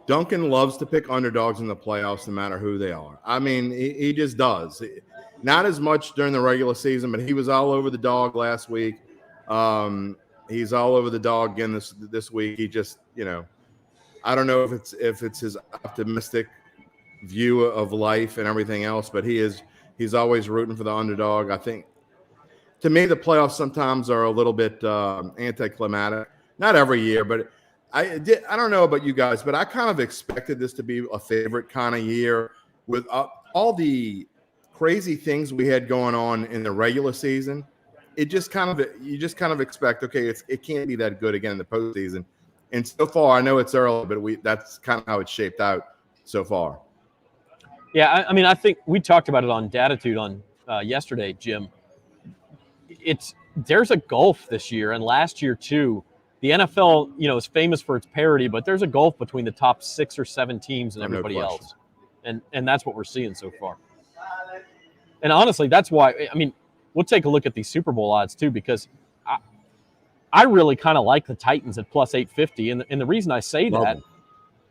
Duncan loves to pick underdogs in the playoffs no matter who they are. I mean, he just does. Not as much during the regular season, but he was all over the dog last week. He's all over the dog again this week. He just, I don't know if it's his optimistic view of life and everything else, but he's always rooting for the underdog. I think, to me, the playoffs sometimes are a little bit anticlimactic. Not every year, but I don't know about you guys, but I kind of expected this to be a favorite kind of year with all the crazy things we had going on in the regular season. You just kind of expect, okay, it can't be that good again in the postseason. And so far, I know it's early, but that's kind of how it's shaped out so far. Yeah, I mean, I think we talked about it on Datitude on yesterday, Jim. There's a gulf this year, and last year too. The NFL, is famous for its parity, but there's a gulf between the top 6 or 7 teams and everybody else, and that's what we're seeing so far. And honestly, that's why. I mean, we'll take a look at these Super Bowl odds too, because I really kind of like the Titans at plus 850, and the reason I say that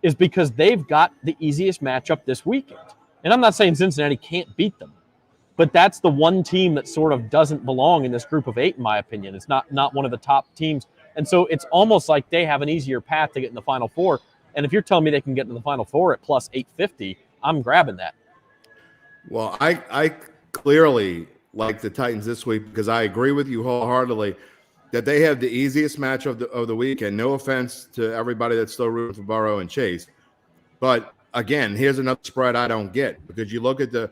is because they've got the easiest matchup this weekend. And I'm not saying Cincinnati can't beat them, but that's the one team that sort of doesn't belong in this group of 8, in my opinion. It's not one of the top teams. And so it's almost like they have an easier path to get in the Final Four. And if you're telling me they can get in the Final Four at plus 850, I'm grabbing that. Well, I clearly like the Titans this week because I agree with you wholeheartedly that they have the easiest match of the weekend. No offense to everybody that's still rooting for Burrow and Chase. But, again, here's another spread I don't get because you look at the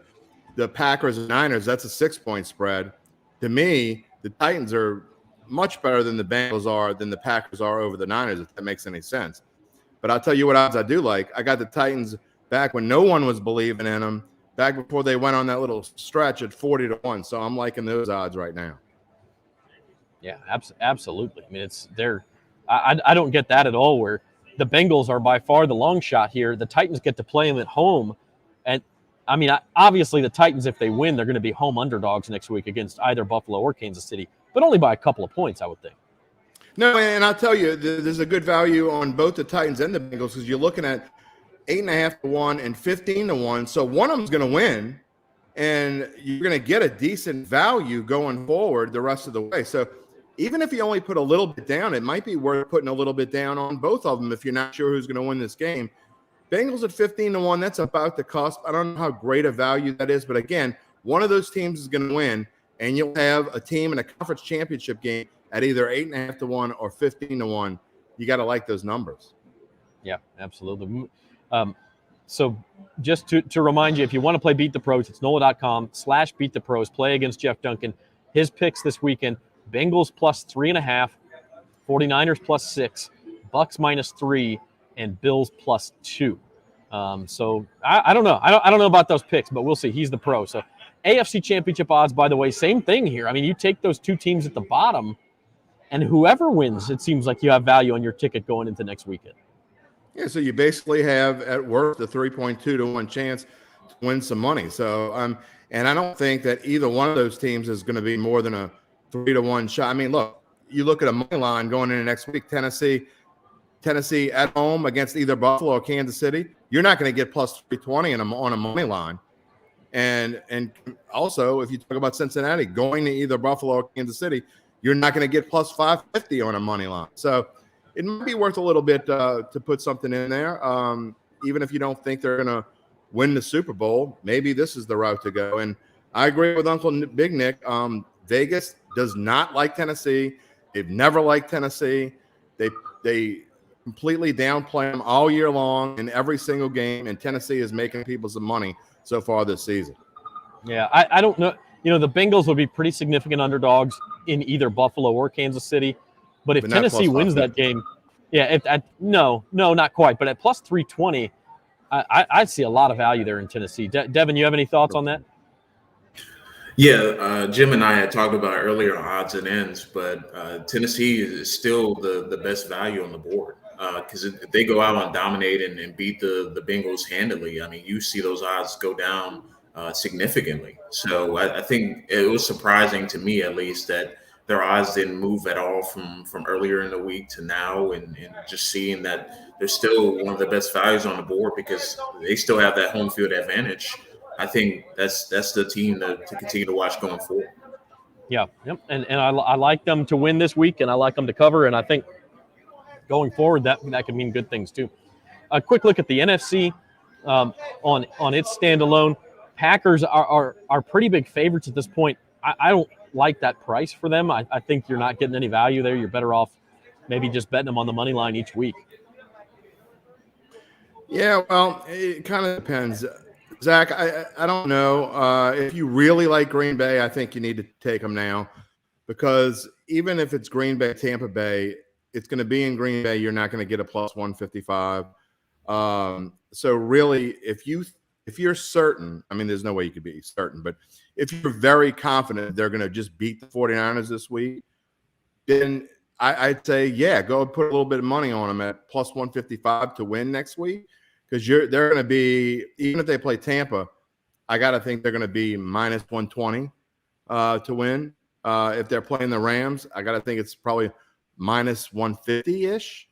Packers and Niners, that's a 6-point spread. To me, the Titans are much better than the Bengals are, than the Packers are over the Niners, if that makes any sense. But I'll tell you what odds I do like. I got the Titans back when no one was believing in them, back before they went on that little stretch at 40-1. So I'm liking those odds right now. Yeah, absolutely. I mean, I don't get that at all, where the Bengals are by far the long shot here. The Titans get to play them at home. And, I mean, obviously the Titans, if they win, they're going to be home underdogs next week against either Buffalo or Kansas City, but only by a couple of points, I would think. No, and I'll tell you, there's a good value on both the Titans and the Bengals because you're looking at 8.5-1 and 15-1. So one of them's going to win, and you're going to get a decent value going forward the rest of the way. So even if you only put a little bit down, it might be worth putting a little bit down on both of them if you're not sure who's going to win this game. Bengals at 15-1, that's about the cost. I don't know how great a value that is, but again, one of those teams is going to win, and you'll have a team in a conference championship game at either 8.5-1 or 15-1. You got to like those numbers. Yeah, absolutely. So just to remind you, if you want to play Beat the Pros, it's NOLA.com/Beat the Pros. Play against Jeff Duncan. His picks this weekend: Bengals plus 3.5, 49ers plus 6, Bucks minus 3, and Bills plus 2. So I don't know. I don't know about those picks, but we'll see. He's the pro. So AFC Championship odds, by the way, same thing here. I mean, you take those two teams at the bottom, and whoever wins, it seems like you have value on your ticket going into next weekend. Yeah, so you basically have at worst a 3.2 to 1 chance to win some money. So and I don't think that either one of those teams is going to be more than a 3 to 1 shot. I mean, look, you look at a money line going into next week, Tennessee at home against either Buffalo or Kansas City. You're not going to get plus 320 on a money line. And also, if you talk about Cincinnati going to either Buffalo or Kansas City, you're not going to get plus 550 on a money line. So it might be worth a little bit to put something in there. Even if you don't think they're going to win the Super Bowl, maybe this is the route to go. And I agree with Uncle Big Nick. Vegas does not like Tennessee. They've never liked Tennessee. They completely downplay them all year long in every single game, and Tennessee is making people some money so far this season. Yeah, I don't know. You know, the Bengals would be pretty significant underdogs in either Buffalo or Kansas City. But if Tennessee wins that game, no, not quite. But at plus 320, I'd see a lot of value there in Tennessee. Devin, you have any thoughts on that? Yeah, Jim and I had talked about earlier odds and ends, but Tennessee is still the best value on the board because if they go out and dominate and beat the Bengals handily, I mean, you see those odds go down significantly. So I think it was surprising to me, at least, that their odds didn't move at all from earlier in the week to now, and just seeing that they're still one of the best values on the board because they still have that home field advantage. I think that's the team to continue to watch going forward. Yeah, yep. And I like them to win this week, and I like them to cover, and I think going forward that could mean good things too. A quick look at the NFC on its standalone. Packers are pretty big favorites at this point. I don't like that price for them. I think you're not getting any value there. You're better off maybe just betting them on the money line each week. Yeah, well, it kind of depends. Zach, I don't know. If you really like Green Bay, I think you need to take them now because even if it's Green Bay, Tampa Bay, it's going to be in Green Bay. You're not going to get a plus 155. So really, if you're certain, I mean, there's no way you could be certain, but if you're very confident they're going to just beat the 49ers this week, then I'd say, yeah, go and put a little bit of money on them at plus 155 to win next week. Because they're going to be, even if they play Tampa, I got to think they're going to be minus 120 to win. If they're playing the Rams, I got to think it's probably minus 150-ish.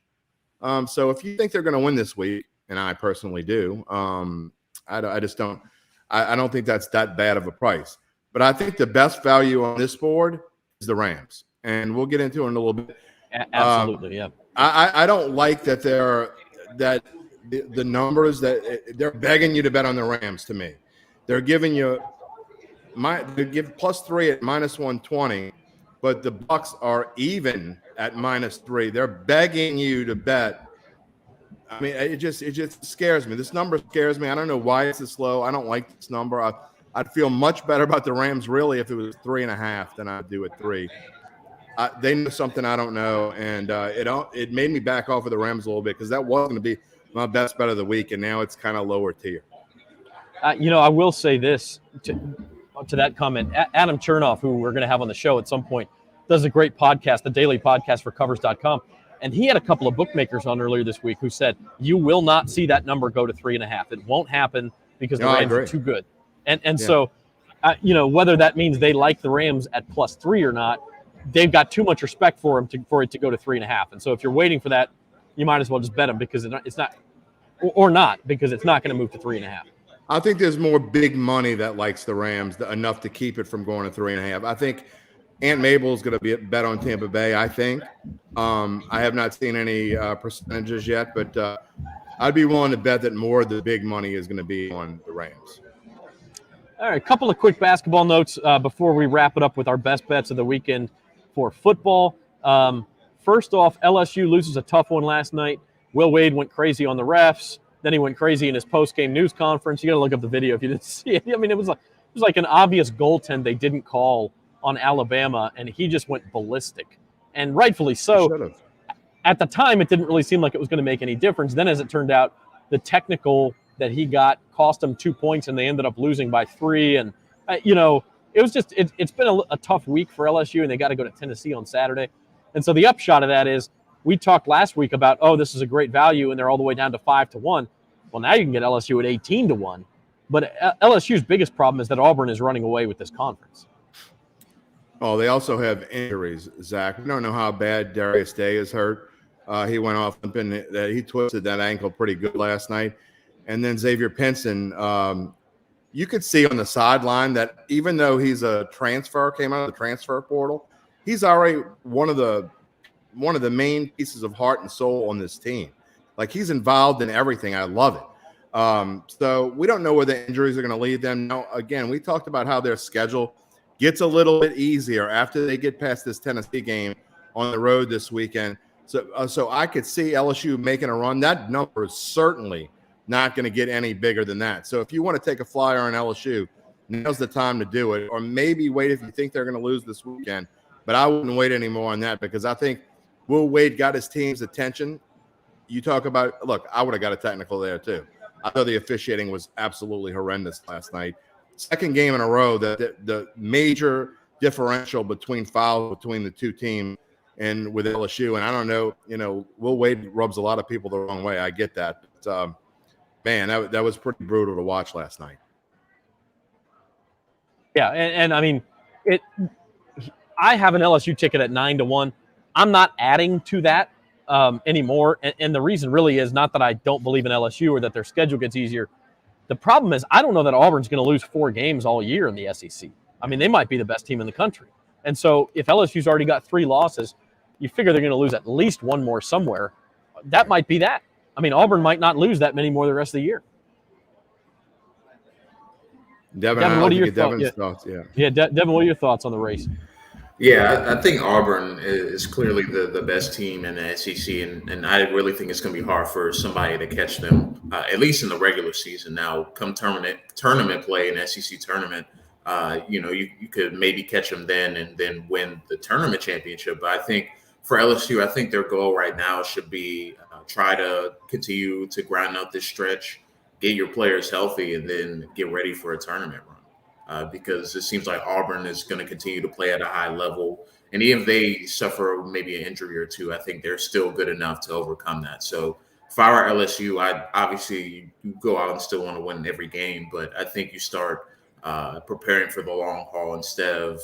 So if you think they're going to win this week, and I personally do, I just don't. I don't think that's that bad of a price. But I think the best value on this board is the Rams, and we'll get into it in a little bit. Absolutely, yeah. I don't like that the numbers that they're begging you to bet on the Rams. To me, they're giving you they give plus 3 at minus 120, but the Bucks are even at minus 3. They're begging you to bet. I mean, it just scares me. This number scares me. I don't know why it's this low. I don't like this number. I'd feel much better about the Rams really if it was 3.5 than I do at 3. They know something I don't know, and it made me back off of the Rams a little bit because that was going to be my best bet of the week, and now it's kind of lower tier. I will say this to that comment. Adam Chernoff, who we're going to have on the show at some point, does a great podcast, the daily podcast for covers.com. And he had a couple of bookmakers on earlier this week who said, you will not see that number go to 3.5. It won't happen because the Rams are too good. And so, whether that means they like the Rams at plus 3 or not, they've got too much respect for them for it to go to 3.5. And so if you're waiting for that, you might as well just bet them because it's not, or not, because it's not going to move to 3.5. I think there's more big money that likes the Rams enough to keep it from going to 3.5. I think Aunt Mabel is going to be a bet on Tampa Bay, I think. I have not seen any percentages yet, but I'd be willing to bet that more of the big money is going to be on the Rams. All right, a couple of quick basketball notes before we wrap it up with our best bets of the weekend for football. First off, LSU loses a tough one last night. Will Wade went crazy on the refs. Then he went crazy in his post-game news conference. You got to look up the video if you didn't see it. I mean, it was like an obvious goaltend they didn't call on Alabama, and he just went ballistic, and rightfully so. At the time, it didn't really seem like it was going to make any difference. Then, as it turned out, the technical that he got cost them 2 points, and they ended up losing by 3. And it was just it's been a tough week for LSU, and they got to go to Tennessee on Saturday. And so the upshot of that is we talked last week about, this is a great value, and they're all the way down to 5-1. Well, now you can get LSU at 18-1. But LSU's biggest problem is that Auburn is running away with this conference. Oh, they also have injuries, Zach. We don't know how bad Darius Day is hurt. He went off limping. He twisted that ankle pretty good last night. And then Xavier Pinson, you could see on the sideline that even though he's a transfer, came out of the transfer portal, he's already one of the main pieces of heart and soul on this team. Like, he's involved in everything. I love it. So we don't know where the injuries are going to lead them. Now, again, we talked about how their schedule gets a little bit easier after they get past this Tennessee game on the road this weekend. So I could see LSU making a run. That number is certainly not going to get any bigger than that. So if you want to take a flyer on LSU, now's the time to do it. Or maybe wait if you think they're going to lose this weekend. But I wouldn't wait anymore on that, because I think Will Wade got his team's attention. You talk about, look, I would have got a technical there too. I thought the officiating was absolutely horrendous last night. Second game in a row that the major differential between fouls between the two teams and with LSU. And I don't know, Will Wade rubs a lot of people the wrong way. I get that. But, man, that was pretty brutal to watch last night. Yeah, and I mean, I have an LSU ticket at 9-1. I'm not adding to that anymore. And the reason really is not that I don't believe in LSU or that their schedule gets easier. The problem is I don't know that Auburn's going to lose 4 games all year in the SEC. I mean, they might be the best team in the country. And so if LSU's already got 3 losses, you figure they're going to lose at least 1 more somewhere. That might be that. I mean, Auburn might not lose that many more the rest of the year. Devin, what are your thoughts? Yeah, Devin, what are your thoughts on the race? Yeah, I think Auburn is clearly the best team in the SEC, and I really think it's going to be hard for somebody to catch them, at least in the regular season. Now, come tournament play, an SEC tournament, you could maybe catch them then and then win the tournament championship. But I think for LSU, I think their goal right now should be try to continue to grind out this stretch, get your players healthy, and then get ready for a tournament run. Because it seems like Auburn is going to continue to play at a high level. And even if they suffer maybe an injury or two, I think they're still good enough to overcome that. So if I were LSU, obviously you go out and still want to win every game, but I think you start preparing for the long haul instead of,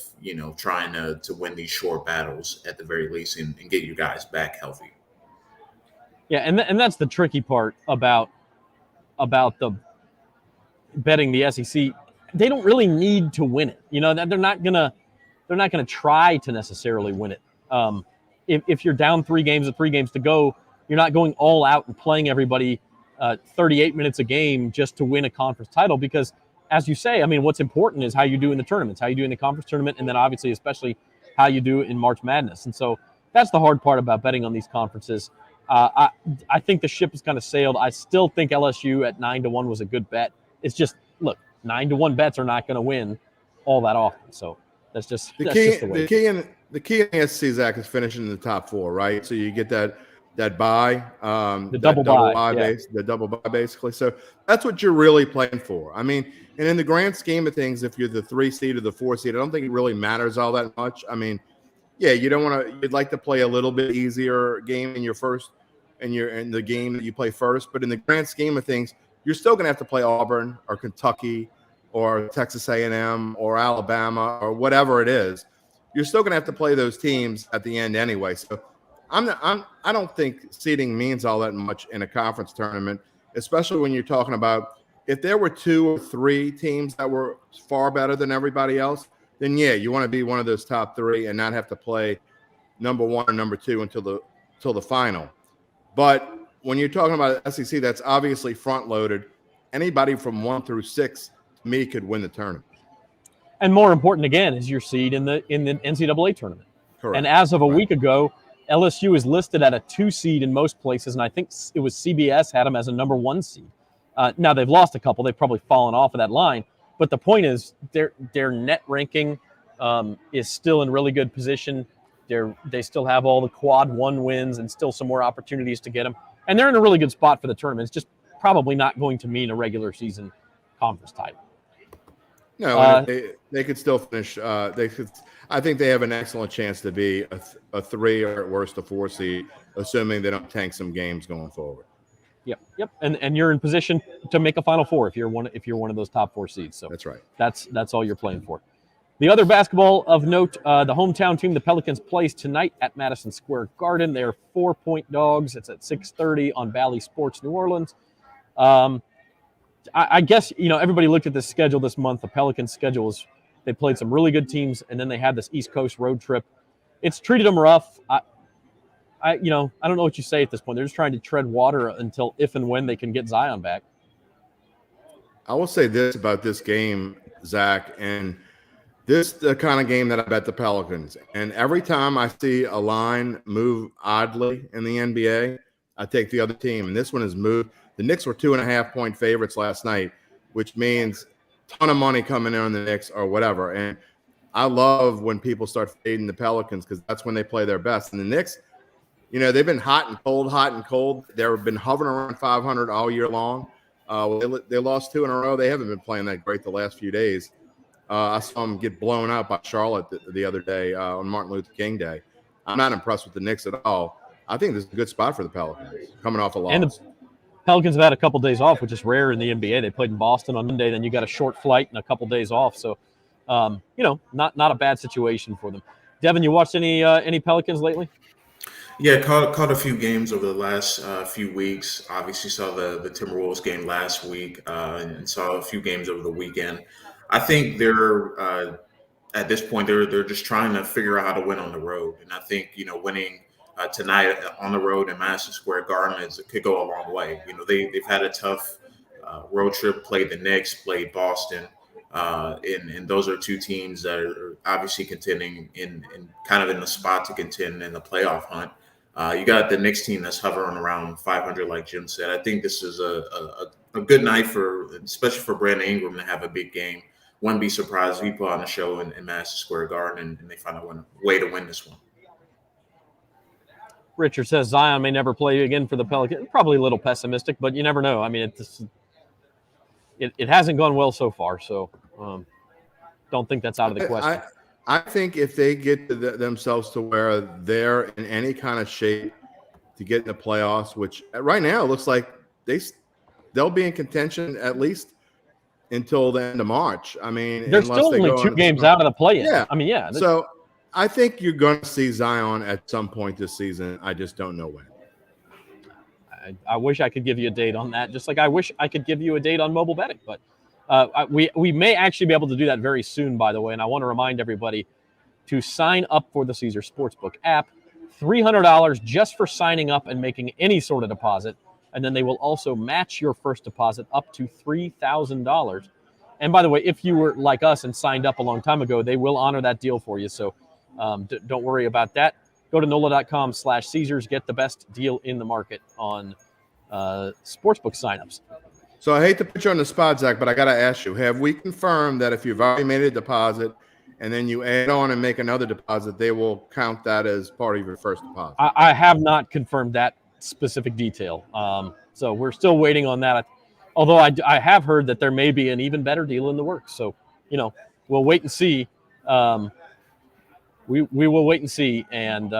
trying to win these short battles at the very least and get you guys back healthy. Yeah, and that's the tricky part about the betting the SEC. They don't really need to win it. They're not gonna try to necessarily win it. If you're down 3 games with 3 games to go, you're not going all out and playing everybody 38 minutes a game just to win a conference title. Because, as you say, I mean, what's important is how you do in the tournaments, how you do in the conference tournament, and then obviously, especially how you do in March Madness. And so that's the hard part about betting on these conferences. I think the ship has kind of sailed. I still think LSU at 9-1 was a good bet. It's just, look, 9-1 bets are not going to win all that often. So that's just the way. The key in the SEC, Zach, is finishing in the top 4, right? So you get that bye, the double bye base, the double bye basically. So that's what you're really playing for. I mean, and in the grand scheme of things, if you're the 3 seed or the 4 seed, I don't think it really matters all that much. I mean, yeah, you'd like to play a little bit easier game in your first, in the game that you play first. But in the grand scheme of things, you're still going to have to play Auburn or Kentucky or Texas A&M or Alabama or whatever it is. You're still going to have to play those teams at the end anyway. So I don't think seeding means all that much in a conference tournament, especially when you're talking about if there were 2 or 3 teams that were far better than everybody else, then yeah, you want to be one of those top 3 and not have to play number 1 or number 2 until the final. But when you're talking about SEC, that's obviously front loaded. Anybody from 1 through 6, to me, could win the tournament. And more important, again, is your seed in the NCAA tournament. Correct. And as of a week ago, LSU is listed at a 2 seed in most places, and I think it was CBS had them as a number 1 seed. Now they've lost a couple; they've probably fallen off of that line. But the point is, their net ranking is still in really good position. They still have all the quad 1 wins and still some more opportunities to get them, and they're in a really good spot for the tournament. It's just probably not going to mean a regular season conference title. No, they could still finish. I think they have an excellent chance to be a 3 or at worst a 4 seed, assuming they don't tank some games going forward. Yep. And you're in position to make a Final Four if you're one of those top 4 seeds. So that's right. That's all you're playing for. The other basketball of note, the hometown team, the Pelicans, plays tonight at Madison Square Garden. They're 4-point dogs. It's at 6:30 on Bally Sports New Orleans. I guess, everybody looked at this schedule this month. The Pelicans' schedule is they played some really good teams, and then they had this East Coast road trip. It's treated them rough. I don't know what you say at this point. They're just trying to tread water until if and when they can get Zion back. I will say this about this game, Zach, and this is the kind of game that I bet the Pelicans. And every time I see a line move oddly in the NBA, I take the other team. And this one has moved. The Knicks were 2.5-point favorites last night, which means a ton of money coming in on the Knicks or whatever. And I love when people start fading the Pelicans because that's when they play their best. And the Knicks, they've been hot and cold. They've been hovering around 500 all year long. They lost 2 in a row. They haven't been playing that great the last few days. I saw them get blown out by Charlotte the other day on Martin Luther King Day. I'm not impressed with the Knicks at all. I think this is a good spot for the Pelicans coming off a loss. And the Pelicans have had a couple days off, which is rare in the NBA. They played in Boston on Monday, then you got a short flight and a couple days off. So, not a bad situation for them. Devin, you watched any Pelicans lately? Yeah, caught a few games over the last few weeks. Obviously saw the Timberwolves game last week and saw a few games over the weekend. I think they're at this point they're just trying to figure out how to win on the road, and I think winning tonight on the road in Madison Square Garden could go a long way. They've had a tough road trip, played the Knicks, played Boston, and those are 2 teams that are obviously contending in kind of in the spot to contend in the playoff hunt. You got the Knicks team that's hovering around 500, like Jim said. I think this is a good night especially for Brandon Ingram to have a big game. Wouldn't be surprised if he put on a show in Madison Square Garden and they find a way to win this one. Richard says Zion may never play again for the Pelicans. Probably a little pessimistic, but you never know. I mean, it hasn't gone well so far, so don't think that's out of the question. I think if they get themselves to where they're in any kind of shape to get in the playoffs, which right now it looks like they'll be in contention at least until the end of March. I mean, there's still only 2 games out of the play-in. Yeah. I mean, yeah. So I think you're going to see Zion at some point this season. I just don't know when. I wish I could give you a date on that, just like I wish I could give you a date on mobile betting. But we may actually be able to do that very soon, by the way. And I want to remind everybody to sign up for the Caesars Sportsbook app. $300 just for signing up and making any sort of deposit. And then they will also match your first deposit up to $3,000. And by the way, if you were like us and signed up a long time ago, they will honor that deal for you. So don't worry about that. Go to NOLA.com/Caesars. Get the best deal in the market on sportsbook signups. So I hate to put you on the spot, Zach, but I got to ask you, have we confirmed that if you've already made a deposit and then you add on and make another deposit, they will count that as part of your first deposit? I have not confirmed that specific detail. So we're still waiting on that. Although I have heard that there may be an even better deal in the works. So, we'll wait and see. We will wait and see, and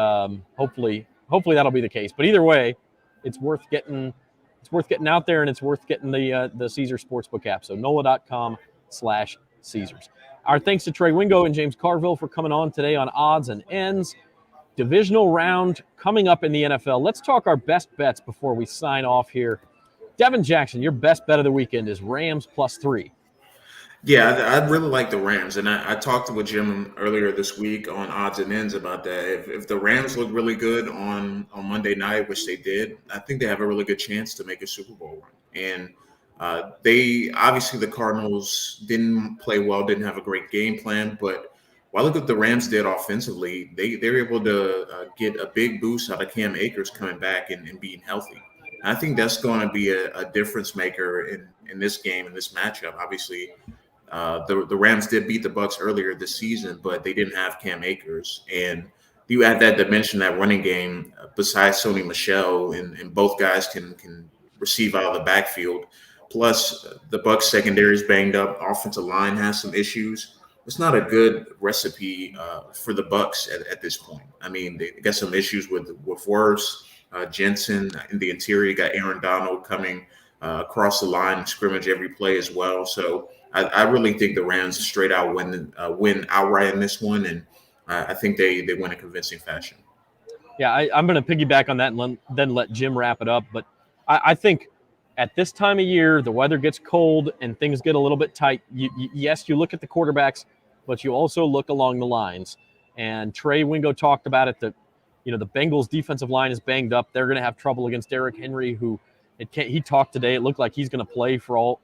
hopefully that'll be the case. But either way, it's worth getting out there, and it's worth getting the Caesars Sportsbook app. So NOLA.com/Caesars. Our thanks to Trey Wingo and James Carville for coming on today on Odds and Ends. Divisional round coming up in the NFL. Let's talk our best bets before we sign off here. Devin Jackson, your best bet of the weekend is Rams +3. Yeah, I really like the Rams, and I talked with Jim earlier this week on Odds and Ends about that. If the Rams look really good on Monday night, which they did, I think they have a really good chance to make a Super Bowl run. And the Cardinals didn't play well, didn't have a great game plan, but Well, look what the Rams did offensively. They're able to get a big boost out of Cam Akers coming back and being healthy. And I think that's going to be a difference maker in this game, in this matchup. Obviously, the Rams did beat the Bucs earlier this season, but they didn't have Cam Akers. And you add that dimension, that running game, besides Sony Michel, and both guys can receive out of the backfield. Plus, the Bucs secondary is banged up. Offensive line has some issues. It's not a good recipe for the Bucs at this point. I mean, they got some issues with Wirfs, Jensen in the interior. You got Aaron Donald coming across the line and scrimmage every play as well. So I really think the Rams straight out win outright in this one, and I think they win in convincing fashion. Yeah, I'm going to piggyback on that and then let Jim wrap it up. But I think at this time of year, the weather gets cold and things get a little bit tight. Yes, you look at the quarterbacks, but you also look along the lines. And Trey Wingo talked about it, that the Bengals defensive line is banged up. They're going to have trouble against Derrick Henry, who he talked today. It looked like he's going to play for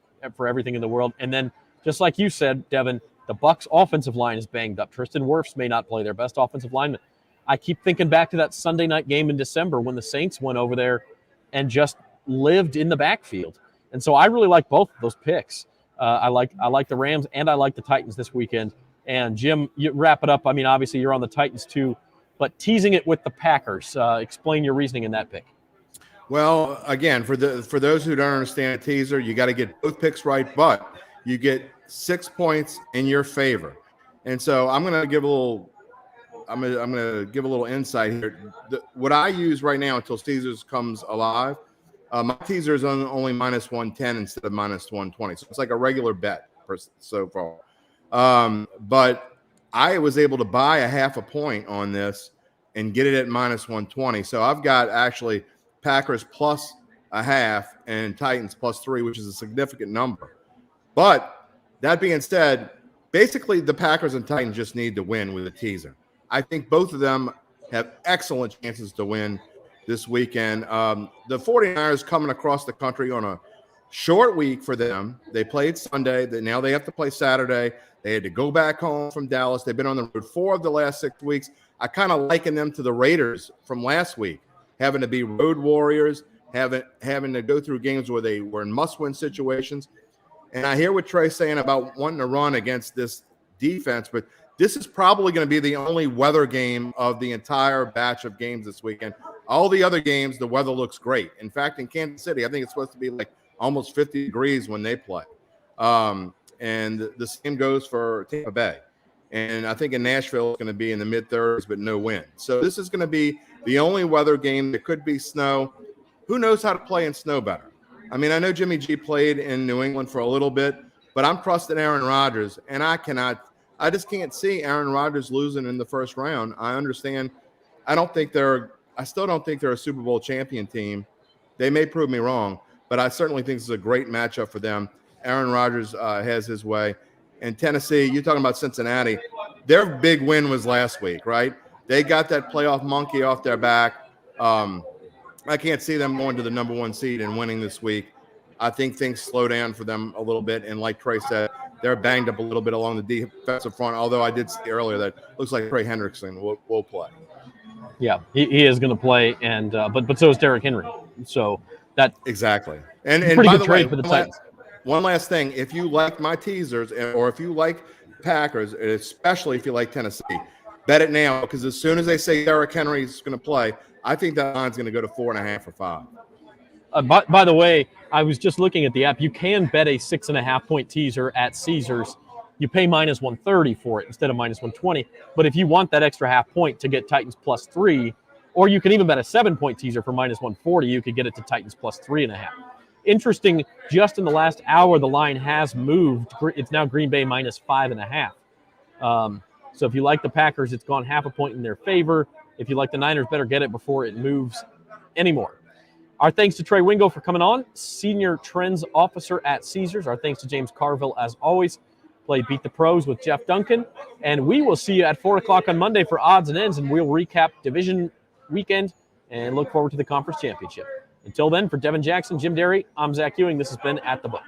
everything in the world. And then, just like you said, Devin, the Bucs offensive line is banged up. Tristan Wirfs may not play, their best offensive lineman. I keep thinking back to that Sunday night game in December when the Saints went over there and just lived in the backfield. And so I really like both of those picks. I like the Rams and I like the Titans this weekend. And Jim, you wrap it up. I mean, obviously you're on the Titans too, but teasing it with the Packers. Explain your reasoning in that pick. Well, again, for those who don't understand a teaser, you got to get both picks right, but you get 6 points in your favor. And so I'm going to give a little insight here. What I use right now until Caesars comes alive, my teaser is only minus 110 instead of minus 120. So it's like a regular bet so far. But I was able to buy a half a point on this and get it at minus 120. So I've got actually Packers plus a half and Titans plus 3, which is a significant number. But that being said, basically the Packers and Titans just need to win with a teaser. I think both of them have excellent chances to win this weekend. The 49ers coming across the country on a short week for them. They played Sunday. Now they have to play Saturday. They had to go back home from Dallas. They've been on the road 4 of the last 6 weeks. I kind of liken them to the Raiders from last week, having to be road warriors, having to go through games where they were in must-win situations. And I hear what Trey's saying about wanting to run against this defense, but this is probably going to be the only weather game of the entire batch of games this weekend. All the other games, the weather looks great. In fact, in Kansas City, I think it's supposed to be like almost 50 degrees when they play. And the same goes for Tampa Bay. And I think in Nashville, it's going to be in the mid-30s, but no wind. So this is going to be the only weather game. There could be snow. Who knows how to play in snow better? I mean, I know Jimmy G played in New England for a little bit, but I'm trusting Aaron Rodgers, and I just can't see Aaron Rodgers losing in the first round. I understand. I still don't think they're a Super Bowl champion team. They may prove me wrong, but I certainly think this is a great matchup for them. Aaron Rodgers has his way. And Tennessee, you're talking about Cincinnati. Their big win was last week, right? They got that playoff monkey off their back. I can't see them going to the number 1 seed and winning this week. I think things slow down for them a little bit. And like Trey said, they're banged up a little bit along the defensive front, although I did see earlier that looks like Trey Hendrickson will play. Yeah, he is going to play, and but so is Derrick Henry. So that exactly. And pretty by good the trade way, for the Titans. One last thing, if you like my teasers or if you like Packers, especially if you like Tennessee, bet it now, because as soon as they say Derrick Henry is going to play, I think that line's going to go to 4.5 or 5. By the way, I was just looking at the app. You can bet a 6.5 point teaser at Caesars. You pay minus 130 for it instead of minus 120. But if you want that extra half point to get Titans plus 3, or you can even bet a 7 point teaser for minus 140, you could get it to Titans plus 3.5. Interesting, just in the last hour, the line has moved. It's now Green Bay minus 5.5. So if you like the Packers, it's gone half a point in their favor. If you like the Niners, better get it before it moves anymore. Our thanks to Trey Wingo for coming on, Senior Trends Officer at Caesars. Our thanks to James Carville, as always. Play Beat the Pros with Jeff Duncan. And we will see you at 4 o'clock on Monday for Odds and Ends, and we'll recap Division Weekend and look forward to the Conference Championship. Until then, for Devin Jackson, Jim Derry, I'm Zach Ewing. This has been At the Book.